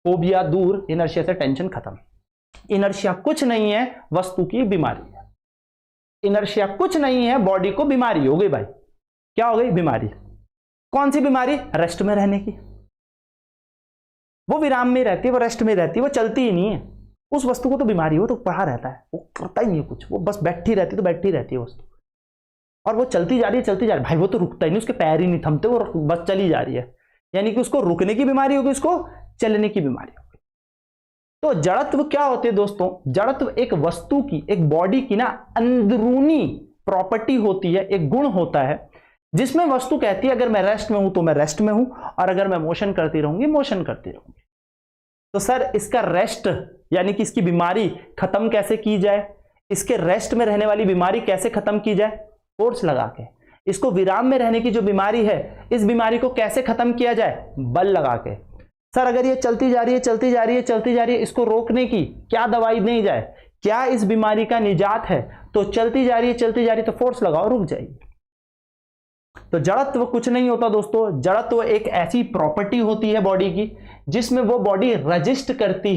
फोबिया दूर, इनर्शिया से टेंशन खत्म। इनर्शिया कुछ नहीं है, वस्तु की बीमारी है। इनर्शिया कुछ नहीं है, बॉडी को बीमारी हो गई। भाई क्या हो गई? बीमारी। कौन सी बीमारी? रेस्ट में रहने की। वो विराम में रहती है, वो रेस्ट में रहती है, वो चलती ही नहीं है। उस वस्तु को तो बीमारी हो, तो पड़ा रहता है, वो करता ही नहीं है कुछ, वो बस बैठी रहती है, तो बैठी रहती है वस्तु, और वो चलती जा रही है, चलती जा रही है। भाई वो तो रुकता ही नहीं, उसके पैर ही नहीं थमते, वो बस चली जा रही है। यानी कि उसको रुकने की बीमारी होगी, उसको चलने की बीमारी हो गई। तो जड़त्व क्या होते हैं दोस्तों? जड़त्व एक वस्तु की, एक बॉडी की ना अंदरूनी प्रॉपर्टी होती है, एक गुण होता है, जिसमें वस्तु कहती है अगर मैं रेस्ट में हूं तो मैं रेस्ट में हूं, और अगर मैं मोशन करती रहूंगी मोशन करती रहूंगी। तो सर इसका रेस्ट यानी कि इसकी बीमारी खत्म कैसे की जाए, इसके रेस्ट में रहने वाली बीमारी कैसे खत्म की जाए? फोर्स लगा के। इसको विराम में रहने की जो बीमारी है, इस बीमारी को कैसे खत्म किया जाए? बल लगा के। सर अगर ये चलती जा रही है चलती जा रही है चलती जा रही है, इसको रोकने की क्या दवाई दी जाए? क्या इस बीमारी का निजात है? तो चलती जा रही है चलती जा रही है तो फोर्स लगाओ, रुक जाएगी। तो जड़त्व कुछ नहीं होता दोस्तों, जड़त्व एक ऐसी प्रॉपर्टी होती है बॉडी की जिसमें वो बॉडी रजिस्ट करती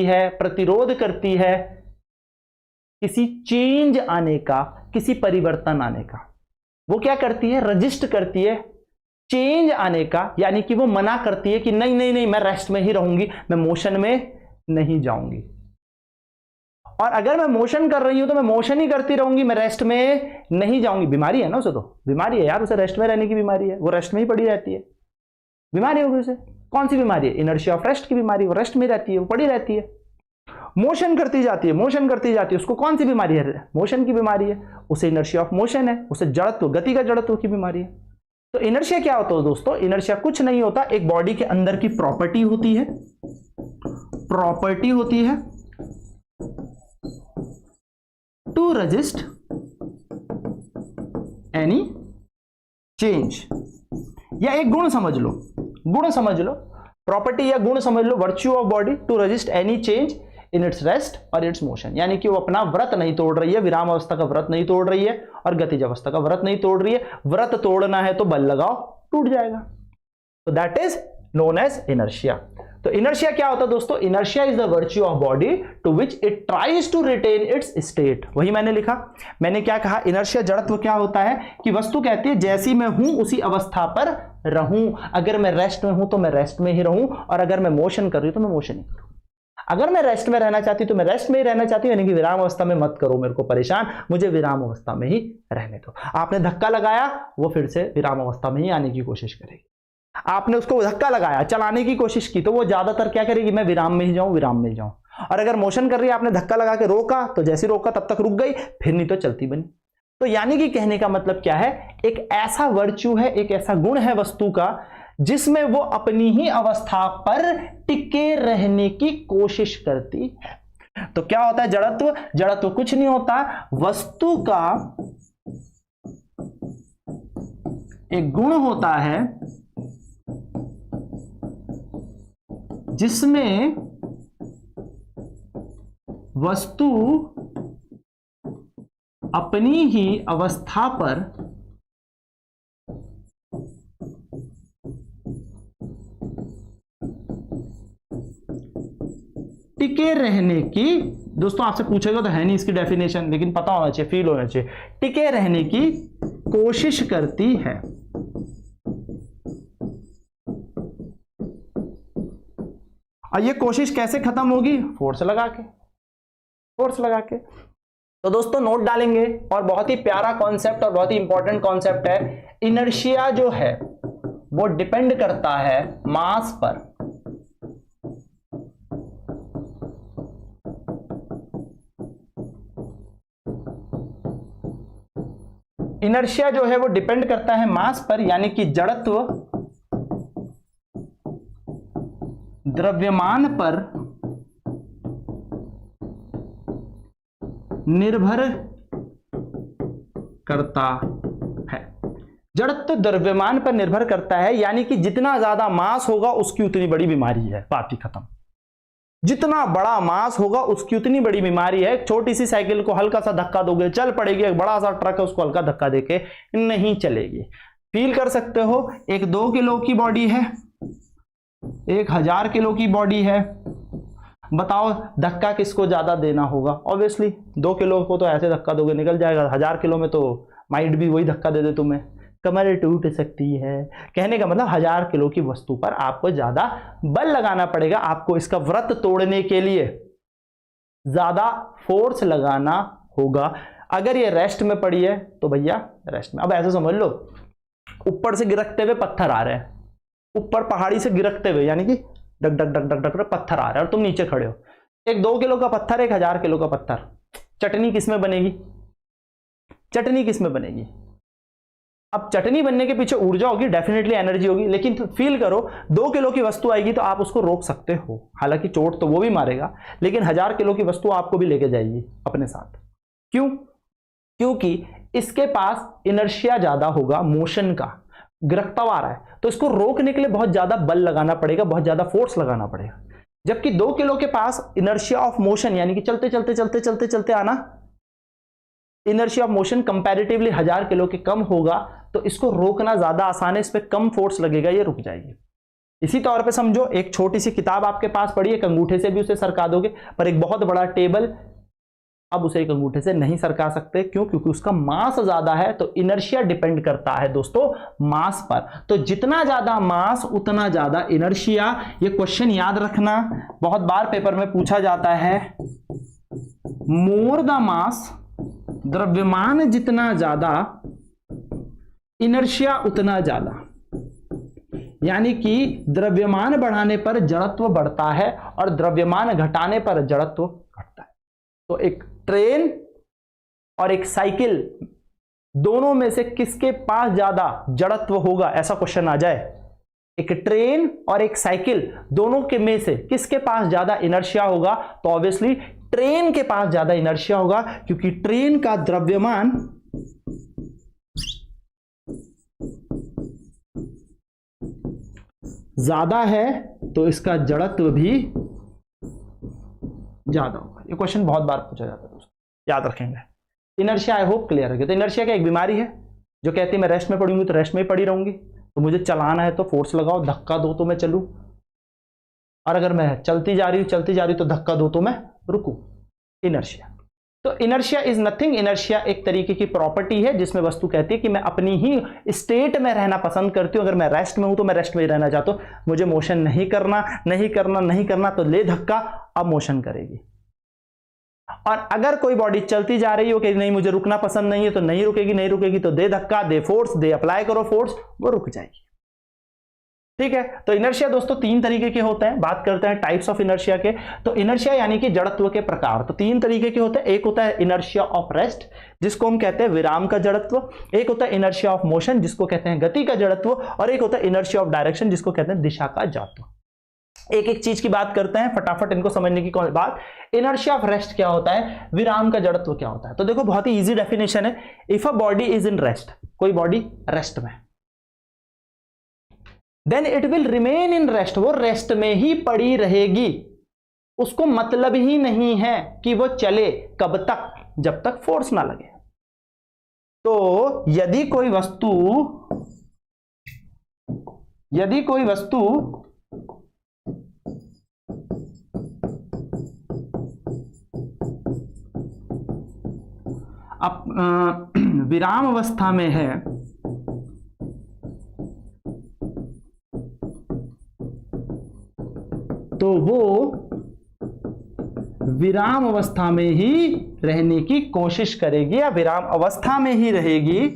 है, प्रतिरोध करती है किसी चेंज आने का, किसी परिवर्तन आने का। वो क्या करती है? रजिस्ट करती है चेंज आने का, यानी कि वो मना करती है कि नहीं नहीं नहीं मैं रेस्ट में ही रहूंगी, मैं मोशन में नहीं जाऊंगी। और अगर मैं मोशन कर रही हूं तो मैं मोशन ही करती रहूंगी, मैं रेस्ट में नहीं जाऊंगी। बीमारी है ना उसे, तो बीमारी है यार, उसे रेस्ट में रहने की बीमारी है, वो रेस्ट में ही पड़ी रहती है। बीमारी होगी उसे। कौन सी बीमारी है? इनर्शिया ऑफ रेस्ट की बीमारी। वो रेस्ट में रहती है, वो पड़ी रहती है, मोशन करती जाती है, मोशन करती जाती है। उसको कौन सी बीमारी है? मोशन की बीमारी है, उसे इनर्शिया ऑफ मोशन है, उसे जड़त्व, गति का जड़त्व की बीमारी है। तो इनर्शिया क्या होता है दोस्तों? इनर्शिया कुछ नहीं होता, एक बॉडी के अंदर की प्रॉपर्टी होती है, प्रॉपर्टी होती है टू रजिस्ट एनी चेंज, या एक गुण समझ लो, गुण समझ लो, प्रॉपर्टी या गुण समझ लो, virtue of body to resist any change in its rest or its motion. यानी कि वो अपना व्रत नहीं तोड़ रही है, विराम अवस्था का व्रत नहीं तोड़ रही है और गतिज अवस्था का व्रत नहीं तोड़ रही है। व्रत तोड़ना है तो बल लगाओ, टूट जाएगा। तो that is known as inertia. तो इनर्शिया क्या होता है दोस्तों? Inertia is the virtue of body to which it tries to retain its state. वही मैंने लिखा, मैंने क्या कहा? इनर्शिया जड़त्व क्या होता है कि वस्तु कहती है जैसी मैं हूं उसी अवस्था पर रहूं, अगर मैं रेस्ट में हूं तो मैं रेस्ट में ही रहूं, और अगर मैं मोशन कर रही हूं तो मैं मोशन ही करूं। अगर मैं रेस्ट में रहना चाहती तो मैं रेस्ट में ही रहना चाहती हूं, यानी कि विराम अवस्था में मत करो मेरे को परेशान, मुझे विराम अवस्था में ही रहने दो। आपने धक्का लगाया, वो फिर से विराम अवस्था में ही आने की कोशिश करेगी। आपने उसको धक्का लगाया, चलाने की कोशिश की, तो वो ज्यादातर क्या करेगी? मैं विराम में ही जाऊं, विराम में ही जाऊं। और अगर मोशन कर रही है, आपने धक्का लगा के रोका, तो जैसे रोका तब तक रुक गई, फिर नहीं तो चलती बनी। तो यानी कि कहने का मतलब क्या है? एक ऐसा वर्च्यू है, एक ऐसा गुण है वस्तु का जिसमें वो अपनी ही अवस्था पर टिके रहने की कोशिश करती है। तो क्या होता है जड़त्व? जड़त्व कुछ नहीं होता, वस्तु का एक गुण होता है जिसमें वस्तु अपनी ही अवस्था पर टिके रहने की, दोस्तों आपसे पूछेगा तो है नहीं इसकी डेफिनेशन, लेकिन पता होना चाहिए, फील होना चाहिए, टिके रहने की कोशिश करती है। और ये कोशिश कैसे खत्म होगी? फोर्स लगा के, फोर्स लगा के। तो दोस्तों नोट डालेंगे, और बहुत ही प्यारा कॉन्सेप्ट और बहुत ही इंपॉर्टेंट कॉन्सेप्ट है। इनर्शिया जो है वो डिपेंड करता है मास पर। इनर्शिया जो है वो डिपेंड करता है मास पर, यानी कि जड़त्व द्रव्यमान पर निर्भर करता है। जड़त्व द्रव्यमान पर निर्भर करता है, यानी कि जितना ज्यादा मास होगा उसकी उतनी बड़ी बीमारी है, बात ही खत्म। जितना बड़ा मास होगा उसकी उतनी बड़ी बीमारी है। छोटी सी साइकिल को हल्का सा धक्का दोगे चल पड़ेगी, एक बड़ा सा ट्रक है उसको हल्का धक्का देके नहीं चलेगी। फील कर सकते हो, एक 2 किलो की बॉडी है, एक 1000 किलो की बॉडी है, बताओ धक्का किसको ज्यादा देना होगा? ऑब्वियसली 2 किलो को तो ऐसे धक्का दोगे निकल जाएगा, 1000 किलो में तो माइट भी वही धक्का दे दे तुम्हें, कमर टूट सकती है। कहने का मतलब 1000 किलो की वस्तु पर आपको ज्यादा बल लगाना पड़ेगा, आपको इसका व्रत तोड़ने के लिए ज्यादा फोर्स लगाना होगा। अगर ये रेस्ट में पड़ी है तो भैया रेस्ट में। अब ऐसे समझ लो, ऊपर से गिरकते हुए पत्थर आ रहे हैं, ऊपर पहाड़ी से गिरकते हुए, यानी कि duck duck duck duck duck पत्थर आ रहा है और तुम नीचे खड़े हो, एक 2 किलो का पत्थर, एक 1000 किलो का पत्थर, चटनी किसमें बनेगी? चटनी किसमें बनेगी? अब चटनी बनने के पीछे ऊर्जा होगी, डेफिनेटली एनर्जी होगी, लेकिन फील करो 2 किलो की वस्तु आएगी तो आप उसको रोक सकते हो, हालांकि चोट तो वो भी मारेगा, लेकिन 1000 किलो की वस्तु आपको भी लेके जाएगी अपने साथ। क्यों? क्योंकि इसके पास इनर्शिया ज्यादा होगा, मोशन का, गिरकता आ रहा है, तो इसको रोकने के लिए बहुत ज्यादा बल लगाना पड़ेगा, बहुत ज्यादा फोर्स लगाना पड़ेगा। जबकि 2 किलो के पास इनर्शिया ऑफ मोशन, यानी कि चलते चलते चलते चलते चलते आना, inertia of motion comparatively 1000 kilo के कम होगा, तो इसको रोकना ज्यादा आसान है, इस पे कम फोर्स लगेगा, ये रुक जाएगी। इसी तौर पे समझो, एक छोटी सी किताब आपके पास पड़ी है, एक अंगूठे से भी उसे सरका दोगे, पर एक बहुत बड़ा टेबल, अब उसे एक अंगूठे से नहीं सरका सकते। क्यों? क्योंकि उसका मास ज्यादा है, तो इनर्शिया डिपेंड करता है दोस्तों मास पर, तो जितना ज्यादा मास उतना ज्यादा इनर्शिया। ये क्वेश्चन याद रखना, बहुत बार पेपर में पूछा जाता है। मोर द मास, द्रव्यमान जितना ज्यादा, इनर्शिया उतना ज्यादा, यानी कि द्रव्यमान बढ़ाने पर जड़त्व बढ़ता है और द्रव्यमान घटाने पर जड़त्व घटता है। तो एक ट्रेन और एक साइकिल, दोनों में से किसके पास ज्यादा जड़त्व होगा, ऐसा क्वेश्चन आ जाए, एक ट्रेन और एक साइकिल, दोनों के में से किसके पास ज्यादा इनर्शिया होगा, तो ऑब्वियसली ट्रेन के पास ज्यादा इनर्शिया होगा, क्योंकि ट्रेन का द्रव्यमान ज्यादा है, तो इसका जड़त्व भी ज्यादा होगा। ये क्वेश्चन बहुत बार पूछा जाता है दोस्तों, याद रखेंगे। इनर्शिया आई होप क्लियर है। तो इनर्शिया क्या एक बीमारी है जो कहती है मैं रेस्ट में पड़ी हूँ तो रेस्ट में ही पड़ी रहूंगी, तो मुझे चलाना है तो फोर्स लगाओ, धक्का दो तो मैं चलूं, और अगर मैं चलती जा रही हूं तो धक्का दो तो मैं रुकूं। इनर्शिया। तो इनर्शिया इज नथिंग, इनर्शिया एक तरीके की प्रॉपर्टी है जिसमें वस्तु कहती है कि मैं अपनी ही स्टेट में रहना पसंद करती हूं, अगर मैं रेस्ट में हूं तो मैं रेस्ट में ही रहना चाहता हूं, मुझे मोशन नहीं करना नहीं करना नहीं करना, तो ले धक्का, अब मोशन करेगी। और अगर कोई बॉडी चलती जा रही हो कि नहीं मुझे रुकना पसंद नहीं है, तो नहीं रुकेगी, नहीं रुकेगी तो दे धक्का, दे फोर्स, दे अप्लाई करो फोर्स, वो रुक जाएगी। ठीक है, तो इनर्शिया दोस्तों 3 तरीके के होते हैं। बात करते हैं टाइप्स ऑफ इनर्शिया के। तो इनर्शिया यानी कि जड़त्व के प्रकार, तो 3 तरीके के होते हैं। एक होता है इनर्शिया ऑफ रेस्ट, जिसको हम कहते हैं विराम का जड़त्व, एक होता है इनर्शिया ऑफ मोशन, जिसको कहते हैं गति का जड़त्व, और एक होता है इनर्शिया ऑफ डायरेक्शन, जिसको कहते हैं दिशा का जड़त्व। एक एक चीज की बात करते हैं, फटाफट इनको समझने की बात। इनर्शिया ऑफ रेस्ट क्या होता है, विराम का जड़त्व क्या होता है। तो देखो बहुत ही इजी डेफिनेशन है। If a body is in rest, कोई बॉडी रेस्ट में, then it will remain in rest, वो रेस्ट में ही पड़ी रहेगी, उसको मतलब ही नहीं है कि वो चले, कब तक, जब तक फोर्स ना लगे। तो यदि कोई वस्तु विराम अवस्था में है, तो वो विराम अवस्था में ही रहने की कोशिश करेगी या विराम अवस्था में ही रहेगी।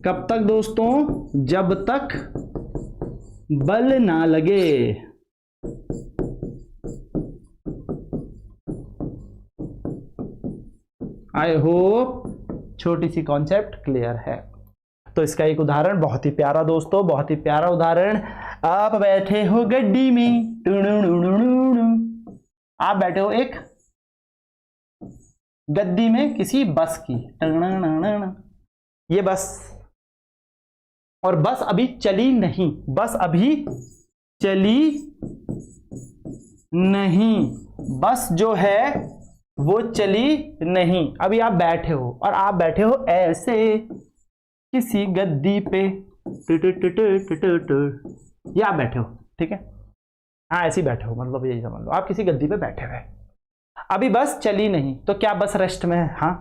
कब तक दोस्तों, जब तक बल ना लगे। आई होप छोटी सी कॉन्सेप्ट क्लियर है। तो इसका एक उदाहरण बहुत ही प्यारा दोस्तों, बहुत ही प्यारा उदाहरण। आप बैठे हो गड्डी में, आप बैठे हो एक गद्दी में किसी बस की, ये बस, और बस अभी चली नहीं, बस अभी चली नहीं, बस जो है वो चली नहीं। अभी आप बैठे हो, और आप बैठे हो ऐसे किसी गद्दी पे, ये आप बैठे हो, ठीक है, हाँ ऐसे ही बैठे हो, मतलब यही समझ लो आप किसी गद्दी पे बैठे हुए, अभी बस चली नहीं, तो क्या बस रेस्ट में है? हाँ।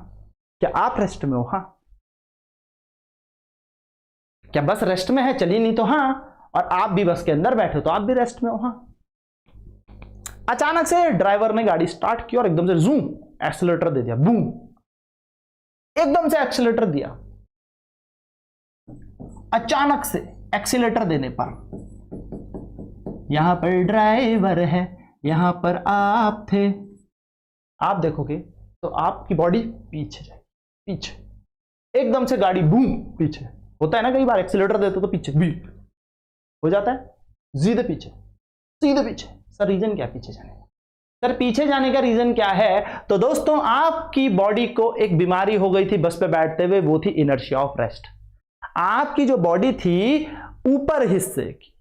क्या आप रेस्ट में हो? हाँ। क्या बस रेस्ट में है, चली नहीं तो हाँ, और आप भी बस के अंदर बैठे हो तो आप भी रेस्ट में हो। हाँ। अचानक से ड्राइवर ने गाड़ी स्टार्ट की और एकदम से जूम एक्सीलरेटर दे दिया, बूम, एकदम से एक्सीलरेटर दिया, अचानक से एक्सीलेटर देने पर, यहां पर ड्राइवर है, यहां पर आप थे, आप देखोगे तो आपकी बॉडी पीछे जाएगी, पीछे एकदम से गाड़ी बूम पीछे। होता है ना कई बार एक्सीलेटर देते तो पीछे भी हो जाता है, सीधे पीछे, सीधे पीछे। सर रीजन क्या पीछे जाने का? सर पीछे जाने का रीजन क्या है? तो दोस्तों आपकी बॉडी को एक बीमारी हो गई थी बस पे बैठते हुए, वो थी इनर्शिया ऑफ रेस्ट। आपकी जो बॉडी थी ऊपर हिस्से की,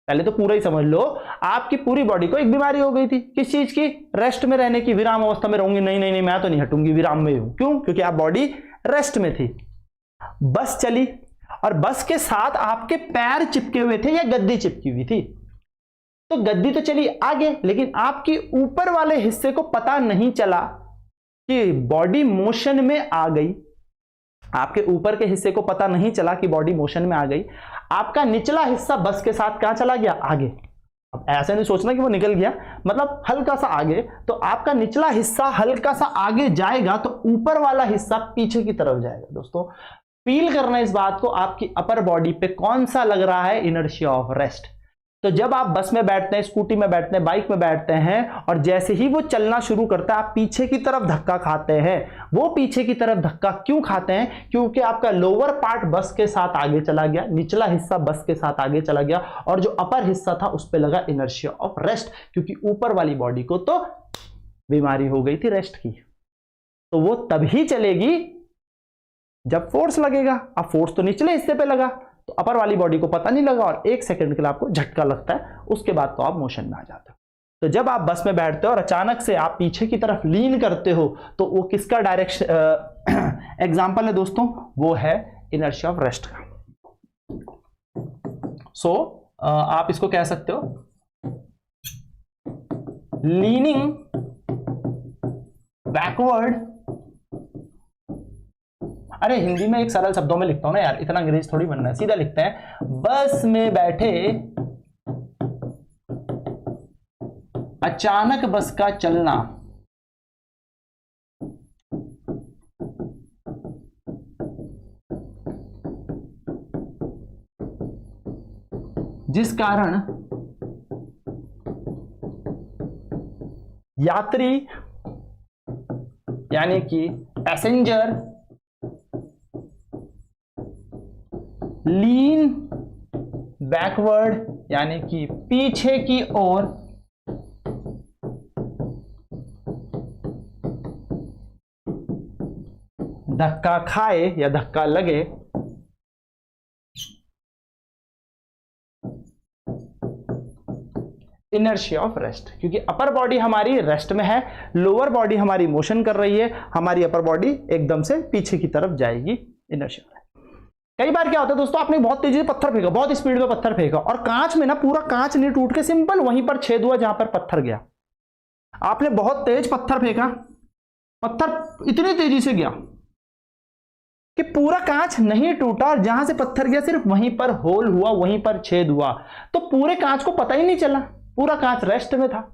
पहले तो पूरा ही समझ लो, आपकी पूरी बॉडी को एक बीमारी हो गई थी। किस चीज की? रेस्ट में रहने की, विराम अवस्था में रहूंगी, नहीं नहीं नहीं मैं तो नहीं हटूंगी, विराम में हूं। क्यों? क्योंकि आप बॉडी रेस्ट में थी। बस चली और बस के साथ आपके पैर चिपके हुए थे या गद्दी चिपकी हुई थी। तो गद्दी तो चली आगे, लेकिन आपकी ऊपर वाले हिस्से को पता नहीं चला कि बॉडी मोशन में आ गई। आपके ऊपर के हिस्से को पता नहीं चला कि बॉडी मोशन में आ गई। आपका निचला हिस्सा बस के साथ कहां चला गया? आगे। अब ऐसे नहीं सोचना कि वो निकल गया, मतलब हल्का सा आगे। तो आपका निचला हिस्सा हल्का सा आगे जाएगा तो ऊपर वाला हिस्सा पीछे की तरफ जाएगा। दोस्तों फील करना इस बात को, आपकी अपर बॉडी पे कौन सा लग रहा है? Inertia of rest. तो जब आप बस में बैठते हैं, स्कूटी में बैठते हैं, बाइक में बैठते हैं और जैसे ही वो चलना शुरू करता है आप पीछे की तरफ धक्का खाते हैं। वो पीछे की तरफ धक्का क्यों खाते हैं? क्योंकि आपका लोअर पार्ट बस के साथ आगे चला गया, निचला हिस्सा बस के साथ आगे चला गया और जो अपर हिस्सा था उस पर लगा इनर्शिया ऑफ रेस्ट, क्योंकि ऊपर वाली बॉडी को तो बीमारी हो गई थी रेस्ट की। तो वो तभी चलेगी जब फोर्स लगेगा। अब फोर्स तो निचले हिस्से पे लगा तो अपर वाली बॉडी को पता नहीं लगा और एक सेकंड के लिए आपको झटका लगता है, उसके बाद तो आप मोशन में आ जाते हो। तो जब आप बस में बैठते हो और अचानक से आप पीछे की तरफ लीन करते हो तो वो किसका डायरेक्शन एग्जांपल है दोस्तों? वो है इनर्शिया ऑफ रेस्ट का। सो आप इसको कह सकते हो लीनिंग बैकवर्ड। अरे हिंदी में एक सरल शब्दों में लिखता हूं ना यार, इतना अंग्रेजी थोड़ी बनना है, सीधा लिखते हैं बस में बैठे अचानक बस का चलना जिस कारण यात्री यानी कि पैसेंजर लीन बैकवर्ड यानी कि पीछे की ओर धक्का खाए या धक्का लगे, इनर्शिया ऑफ रेस्ट। क्योंकि अपर बॉडी हमारी रेस्ट में है, लोअर बॉडी हमारी मोशन कर रही है, हमारी अपर बॉडी एकदम से पीछे की तरफ जाएगी, इनर्शिया। कई बार क्या होता है दोस्तों, आपने बहुत तेजी से पत्थर फेंका, बहुत स्पीड में पत्थर फेंका और कांच में ना पूरा कांच नहीं टूट के सिंपल वहीं पर छेद हुआ जहां पर पत्थर गया। आपने बहुत तेज पत्थर फेंका, पत्थर इतनी तेजी से गया कि पूरा कांच नहीं टूटा और जहां से पत्थर गया सिर्फ वहीं पर होल हुआ, वहीं पर छेद हुआ। तो पूरे कांच को पता ही नहीं चला, पूरा कांच रेस्ट में था,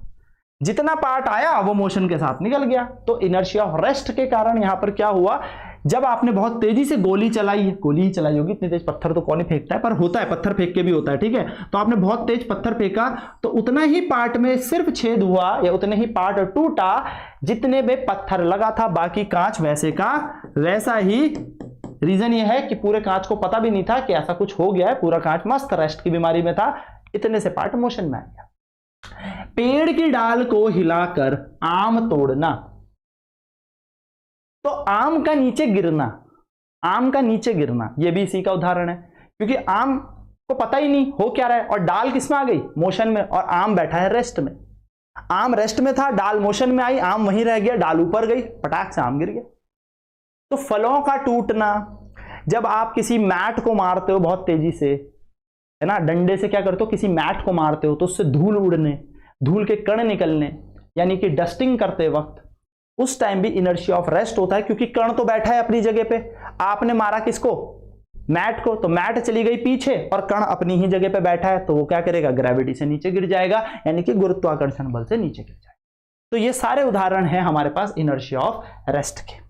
जितना पार्ट आया वो मोशन के साथ निकल गया। तो इनर्शिया ऑफ रेस्ट के कारण यहां पर क्या हुआ, जब आपने बहुत तेजी से गोली चलाई है, गोली ही चलाई होगी, इतनी तेज पत्थर तो कौन ही फेंकता है, पर होता है, पत्थर फेंक के भी होता है, ठीक है। तो आपने बहुत तेज पत्थर फेंका तो उतना ही पार्ट में सिर्फ छेद हुआ या उतने ही पार्ट टूटा जितने में पत्थर लगा था, बाकी कांच वैसे का वैसा ही। रीजन ये है कि पूरे कांच को पता भी नहीं था कि ऐसा कुछ हो गया है, पूरा कांच मस्त रेस्ट की बीमारी में था, इतने से पार्ट मोशन में आ गया। पेड़ की डाल को हिलाकर आम तोड़ना, तो आम का नीचे गिरना, आम का नीचे गिरना ये भी इसी का उदाहरण है। क्योंकि आम को पता ही नहीं हो क्या रहा है और डाल किस में आ गई, मोशन में, और आम बैठा है रेस्ट में। आम रेस्ट में था, डाल मोशन में आई, आम वहीं रह गया, डाल ऊपर गई, पटाख से आम गिर गया। तो फलों का टूटना, जब आप किसी मैट को मारते हो बहुत तेजी से, है ना, डंडे से क्या करते हो, किसी मैट को मारते हो तो उससे धूल उड़ने, धूल के कण निकलने, यानी कि डस्टिंग करते वक्त उस टाइम भी इनर्शिया ऑफ रेस्ट होता है। क्योंकि कण तो बैठा है अपनी जगह पे, आपने मारा किसको, मैट को, तो मैट चली गई पीछे और कण अपनी ही जगह पे बैठा है, तो वो क्या करेगा, ग्रेविटी से नीचे गिर जाएगा, यानी कि गुरुत्वाकर्षण बल से नीचे गिर जाएगा। तो ये सारे उदाहरण हैं हमारे पास इनर्शिया ऑफ रेस्ट के।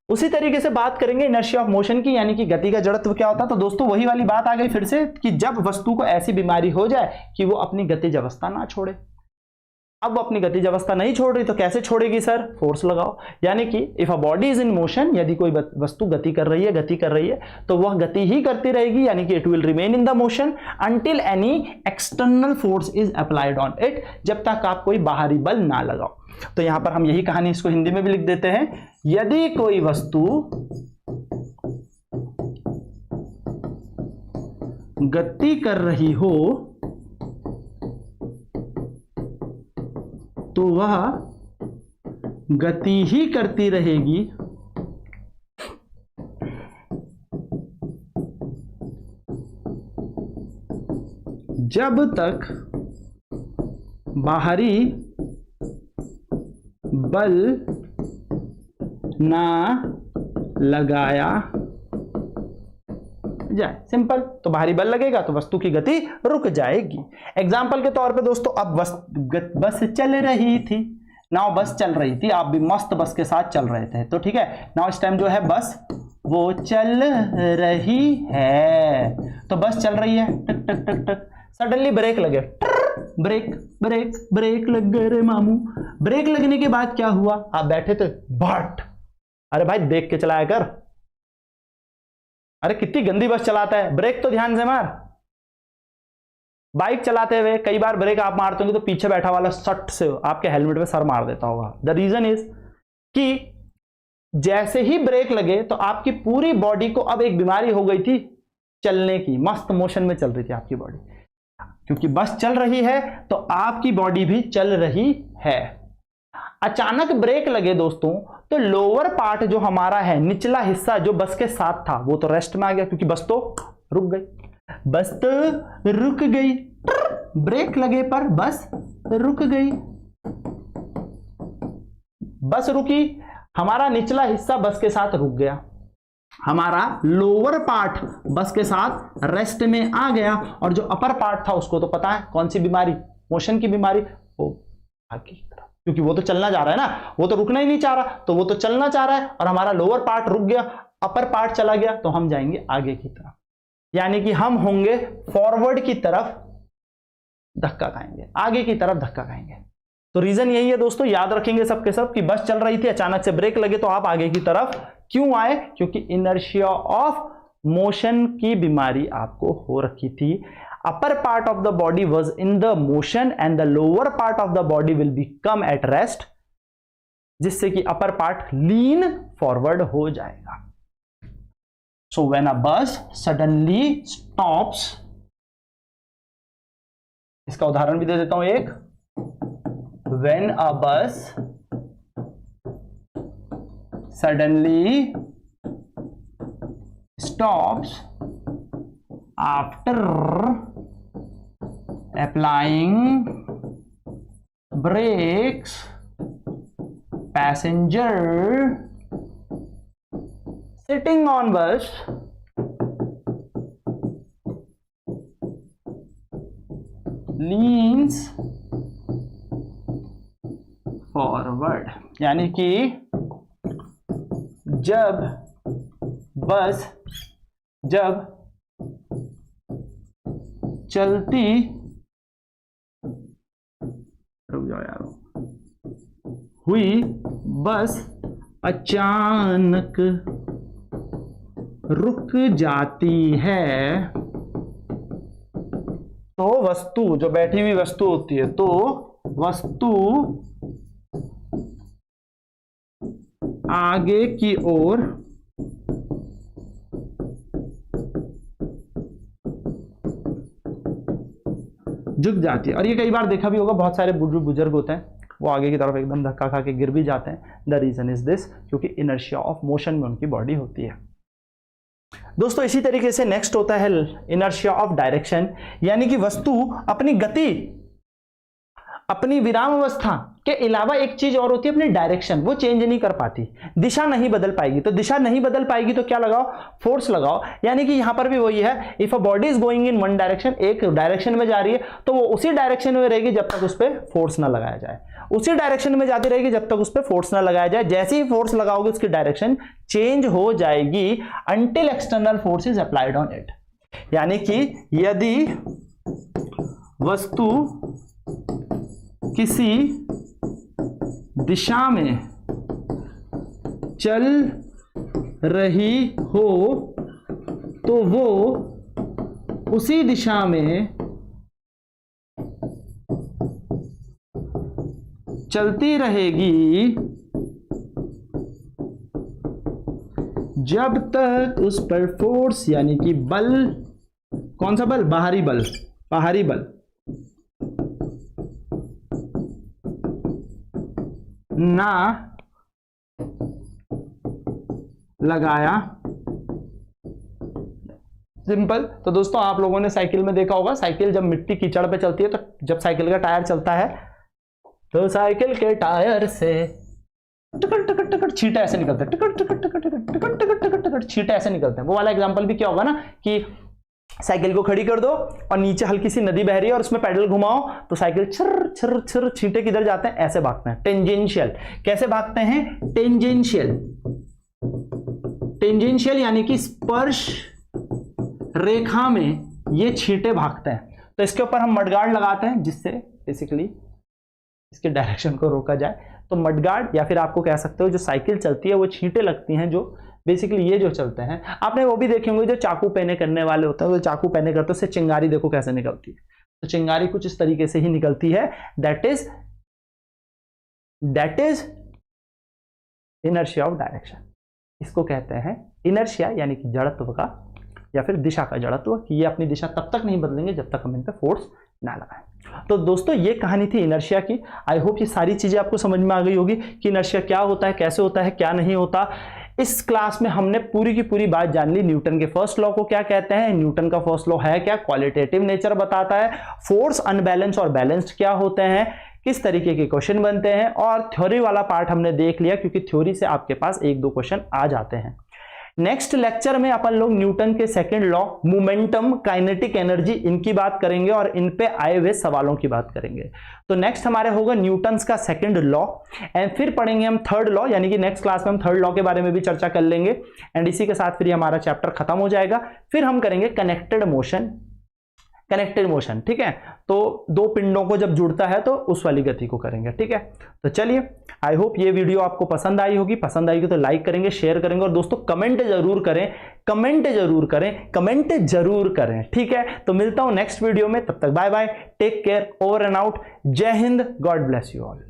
उसी तरीके से बात करेंगे इनर्शिया ऑफ मोशन की, यानी कि गति का जड़त्व क्या होता है। तो दोस्तों वही वाली बात आ गई फिर से कि जब वस्तु को ऐसी बीमारी हो जाए कि वो अपनी गतिज अवस्था ना छोड़े। अब वो अपनी गतिज अवस्था नहीं छोड़ रही तो कैसे छोड़ेगी सर? फोर्स लगाओ। यानी कि if a body is in motion, यदि कोई वस्तु गति कर रही है तो वह गति ही करती रहेगी, यानी कि it will remain in the motion until any external force is applied on it, जब तक आप कोई बाहरी बल ना लगाओ। तो यहां पर हम यही कहानी इसको हिंदी में भी लिख देते हैं। यदि कोई वस्तु गति कर रही हो तो वह गति ही करती रहेगी जब तक बाहरी बल ना लगाया जाए। सिंपल। तो बाहरी बल लगेगा तो वस्तु की गति रुक जाएगी। एग्जाम्पल के तौर पे दोस्तों, अब बस चल रही थी, नाउ बस चल रही थी, आप भी मस्त बस के साथ चल रहे थे, तो ठीक है। नाउ इस टाइम जो है बस वो चल रही है, तो बस चल रही है, टक टक टक टक, सडनली ब्रेक लगे, ब्रेक ब्रेक ब्रेक लग गए रे मामू। ब्रेक लगने के बाद क्या हुआ? आप बैठे थे, बट अरे भाई देख के चलाया कर, अरे कितनी गंदी बस चलाता है, ब्रेक तो ध्यान से मार। बाइक चलाते हुए कई बार ब्रेक आप मारते होंगे तो पीछे बैठा वाला सट से आपके हेलमेट पे सर मार देता होगा। द रीजन इज कि जैसे ही ब्रेक लगे तो आपकी पूरी बॉडी को अब एक बीमारी हो गई थी चलने की, मस्त मोशन में चल रही थी आपकी बॉडी, क्योंकि बस चल रही है तो आपकी बॉडी भी चल रही है। अचानक ब्रेक लगे दोस्तों तो लोअर पार्ट जो हमारा है, निचला हिस्सा जो बस के साथ था, वो तो रेस्ट में आ गया, क्योंकि बस तो रुक गई। बस तो रुक गई, ब्रेक लगे पर बस रुक गई। बस रुकी, हमारा निचला हिस्सा बस के साथ रुक गया, हमारा लोअर पार्ट बस के साथ रेस्ट में आ गया, और जो अपर पार्ट था उसको तो पता है कौन सी बीमारी, मोशन की बीमारी, वो आगे की तरफ, क्योंकि वो तो चलना चाह रहा है ना, वो तो रुकना ही नहीं चाह रहा, तो वो तो चलना चाह रहा है, और हमारा लोअर पार्ट रुक गया, अपर पार्ट चला गया, तो हम जाएंगे आगे की तरफ, यानी कि हम होंगे फॉरवर्ड की तरफ धक्का खाएंगे, आगे की तरफ धक्का खाएंगे। तो रीजन यही है दोस्तों, याद रखेंगे सबके सब कि बस चल रही थी, अचानक से ब्रेक लगे तो आप आगे की तरफ क्यों आए? क्योंकि इनर्शिया ऑफ मोशन की बीमारी आपको हो रखी थी। Upper part of the body was in the motion and the lower part of the body will become at rest, जिससे कि अपर पार्ट लीन फॉरवर्ड हो जाएगा। सो व्हेन अ बस सडनली स्टॉप्स, इसका उदाहरण भी दे देता हूं एक। व्हेन अ बस suddenly stops after applying brakes, passenger sitting on bus leans forward, यानी कि जब बस चलती, रुक जाओ यार, हुई बस अचानक रुक जाती है, तो वस्तु, जो बैठी हुई वस्तु होती है, तो वस्तु आगे की ओर झुक जाती है। और ये कई बार देखा भी होगा, बहुत सारे बुजुर्ग होते हैं वो आगे की तरफ एकदम धक्का खा के गिर भी जाते हैं। द रीजन इज दिस, क्योंकि इनर्शिया ऑफ मोशन में उनकी बॉडी होती है। दोस्तों इसी तरीके से नेक्स्ट होता है इनर्शिया ऑफ डायरेक्शन, यानी कि वस्तु अपनी गति अपनी विराम अवस्था के अलावा एक चीज और होती है अपनी डायरेक्शन, वो चेंज नहीं कर पाती, दिशा नहीं बदल पाएगी। तो दिशा नहीं बदल पाएगी तो क्या लगाओ, फोर्स लगाओ। यानी कि यहां पर भी वही है, if a body is going in one direction, एक डायरेक्शन में जा रही है तो वो उसी डायरेक्शन में रहेगी जब तक उस पर फोर्स ना लगाया जाए, उसी डायरेक्शन में जाती रहेगी जब तक उस पर फोर्स ना लगाया जाए। जैसे ही फोर्स लगाओगे उसकी डायरेक्शन चेंज हो जाएगी until external force is applied on it. यानी कि यदि वस्तु किसी दिशा में चल रही हो तो वो उसी दिशा में चलती रहेगी जब तक उस पर फोर्स यानी कि बल, कौन सा बल, बाहरी बल, बाहरी बल ना लगाया। सिंपल। तो दोस्तों आप लोगों ने साइकिल में देखा होगा, साइकिल जब मिट्टी कीचड़ पे चलती है तो जब साइकिल का टायर चलता है तो साइकिल के टायर से टिकट टिकट टिकट छींटे ऐसे निकलते हैं, ticket ticket ticket ticket ticket ticket ticket ticket छींटे ऐसे निकलते हैं। वो वाला एग्जांपल भी क्या होगा ना कि साइकिल को खड़ी कर दो और नीचे हल्की सी नदी बह रही है और उसमें पैडल घुमाओ तो साइकिल छिर छिर छिर, छींटे किधर जाते हैं, ऐसे भागते हैं, टेंजेंशियल। कैसे भागते हैं, टेंजेंशियल। टेंजेंशियल यानी कि स्पर्श रेखा में ये छींटे भागते हैं। तो इसके ऊपर हम मडगार्ड लगाते हैं जिससे बेसिकली इसके डायरेक्शन को रोका जाए। तो मडगार्ड या फिर आपको कह सकते हो जो साइकिल चलती है वो छींटे लगती हैं जो बेसिकली ये जो चलते हैं। आपने वो भी देखे होंगे जो चाकू पेने करने वाले होते हैं, वो चाकू पेने करते हैं उससे चिंगारी देखो कैसे निकलती है। तो चिंगारी कुछ इस तरीके से ही निकलती है। That is inertia of direction. इसको कहते हैं इनर्शिया यानी कि जड़त्व का या फिर दिशा का जड़त्व, कि ये अपनी दिशा तब तक नहीं बदलेंगे जब तक हम इन पे फोर्स ना लगाएं। तो दोस्तों ये कहानी थी इनर्शिया की। आई होप ये सारी चीजें आपको समझ में आ गई होगी कि इनर्शिया क्या होता है, कैसे होता है, क्या नहीं होता। इस क्लास में हमने पूरी की पूरी बात जान ली। न्यूटन के फर्स्ट लॉ को क्या कहते हैं, न्यूटन का फर्स्ट लॉ है क्या, क्वालिटेटिव नेचर बताता है, फोर्स अनबैलेंस और बैलेंस्ड क्या होते हैं, किस तरीके के क्वेश्चन बनते हैं, और थ्योरी वाला पार्ट हमने देख लिया क्योंकि थ्योरी से आपके पास एक दो क्वेश्चन आ जाते हैं। नेक्स्ट लेक्चर में अपन लोग न्यूटन के second law, momentum, kinetic energy, इनकी बात करेंगे और इन पे आए हुए सवालों की बात करेंगे। तो नेक्स्ट हमारे होगा न्यूटन्स का सेकंड लॉ एंड फिर पढ़ेंगे हम थर्ड लॉ, यानी कि नेक्स्ट क्लास में हम थर्ड लॉ के बारे में भी चर्चा कर लेंगे एंड इसी के साथ फिर हमारा चैप्टर खत्म हो जाएगा। फिर हम करेंगे कनेक्टेड मोशन, कनेक्टेड मोशन, ठीक है। तो दो पिंडों को जब जुड़ता है तो उस वाली गति को करेंगे, ठीक है। तो चलिए, आई होप ये वीडियो आपको पसंद आई होगी। पसंद आएगी तो लाइक करेंगे, शेयर करेंगे और दोस्तों कमेंट जरूर करें, कमेंट जरूर करें, कमेंट जरूर करें, ठीक है। तो मिलता हूं नेक्स्ट वीडियो में, तब तक bye bye, take care, over and out, Jai Hind, God bless you all.